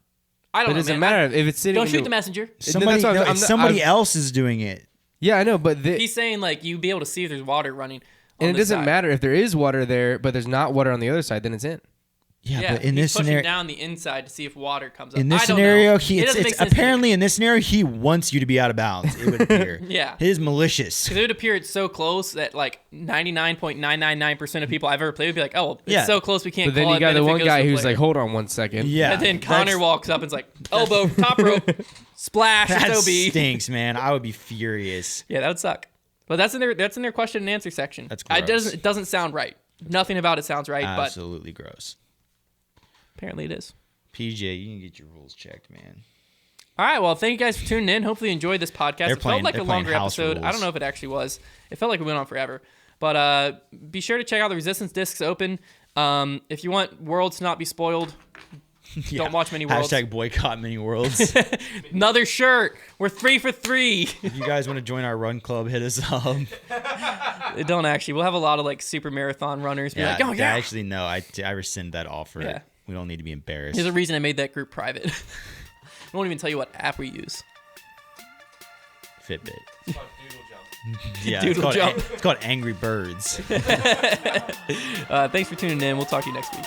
I don't know. It doesn't matter if it's sitting. Don't shoot the messenger. Somebody else is doing it. Yeah, I know, but he's saying like you be able to see if there's water running. And it doesn't matter if there is water there, but there's not water on the other side. Then it's in. Yeah, but in this scenario, pushing down the inside to see if water comes up. In this scenario, it's apparently in this scenario he wants you to be out of bounds. It would appear. Yeah, it is malicious. Because it would appear it's so close that like 99.999% of people I've ever played would be like, oh, it's so close we can't. But then you got the one guy who's like, hold on 1 second. Yeah, and then Connor walks up and's like, elbow, top rope, splash. That it's OB. Stinks, man. I would be furious. Yeah, that would suck. But that's in their question and answer section. That's gross. It doesn't sound right. Nothing about it sounds right. Absolutely gross. Apparently it is. PJ, you can get your rules checked, man. All right, well, thank you guys for tuning in. Hopefully you enjoyed this podcast. It felt like a longer episode. I don't know if it actually was. It felt like we went on forever. But be sure to check out the Resistance discs open. If you want Worlds to not be spoiled, don't watch many Worlds. # boycott many Worlds. Another shirt. We're 3 for 3. If you guys want to join our run club, hit us up. Don't actually. We'll have a lot of like super marathon runners. Be like, oh yeah. Actually, no. I rescind that offer. Yeah. We don't need to be embarrassed. There's a reason I made that group private. I won't even tell you what app we use. Fitbit. It's called Doodle Jump. Yeah, Doodle Jump. It's called Angry Birds. Thanks for tuning in. We'll talk to you next week.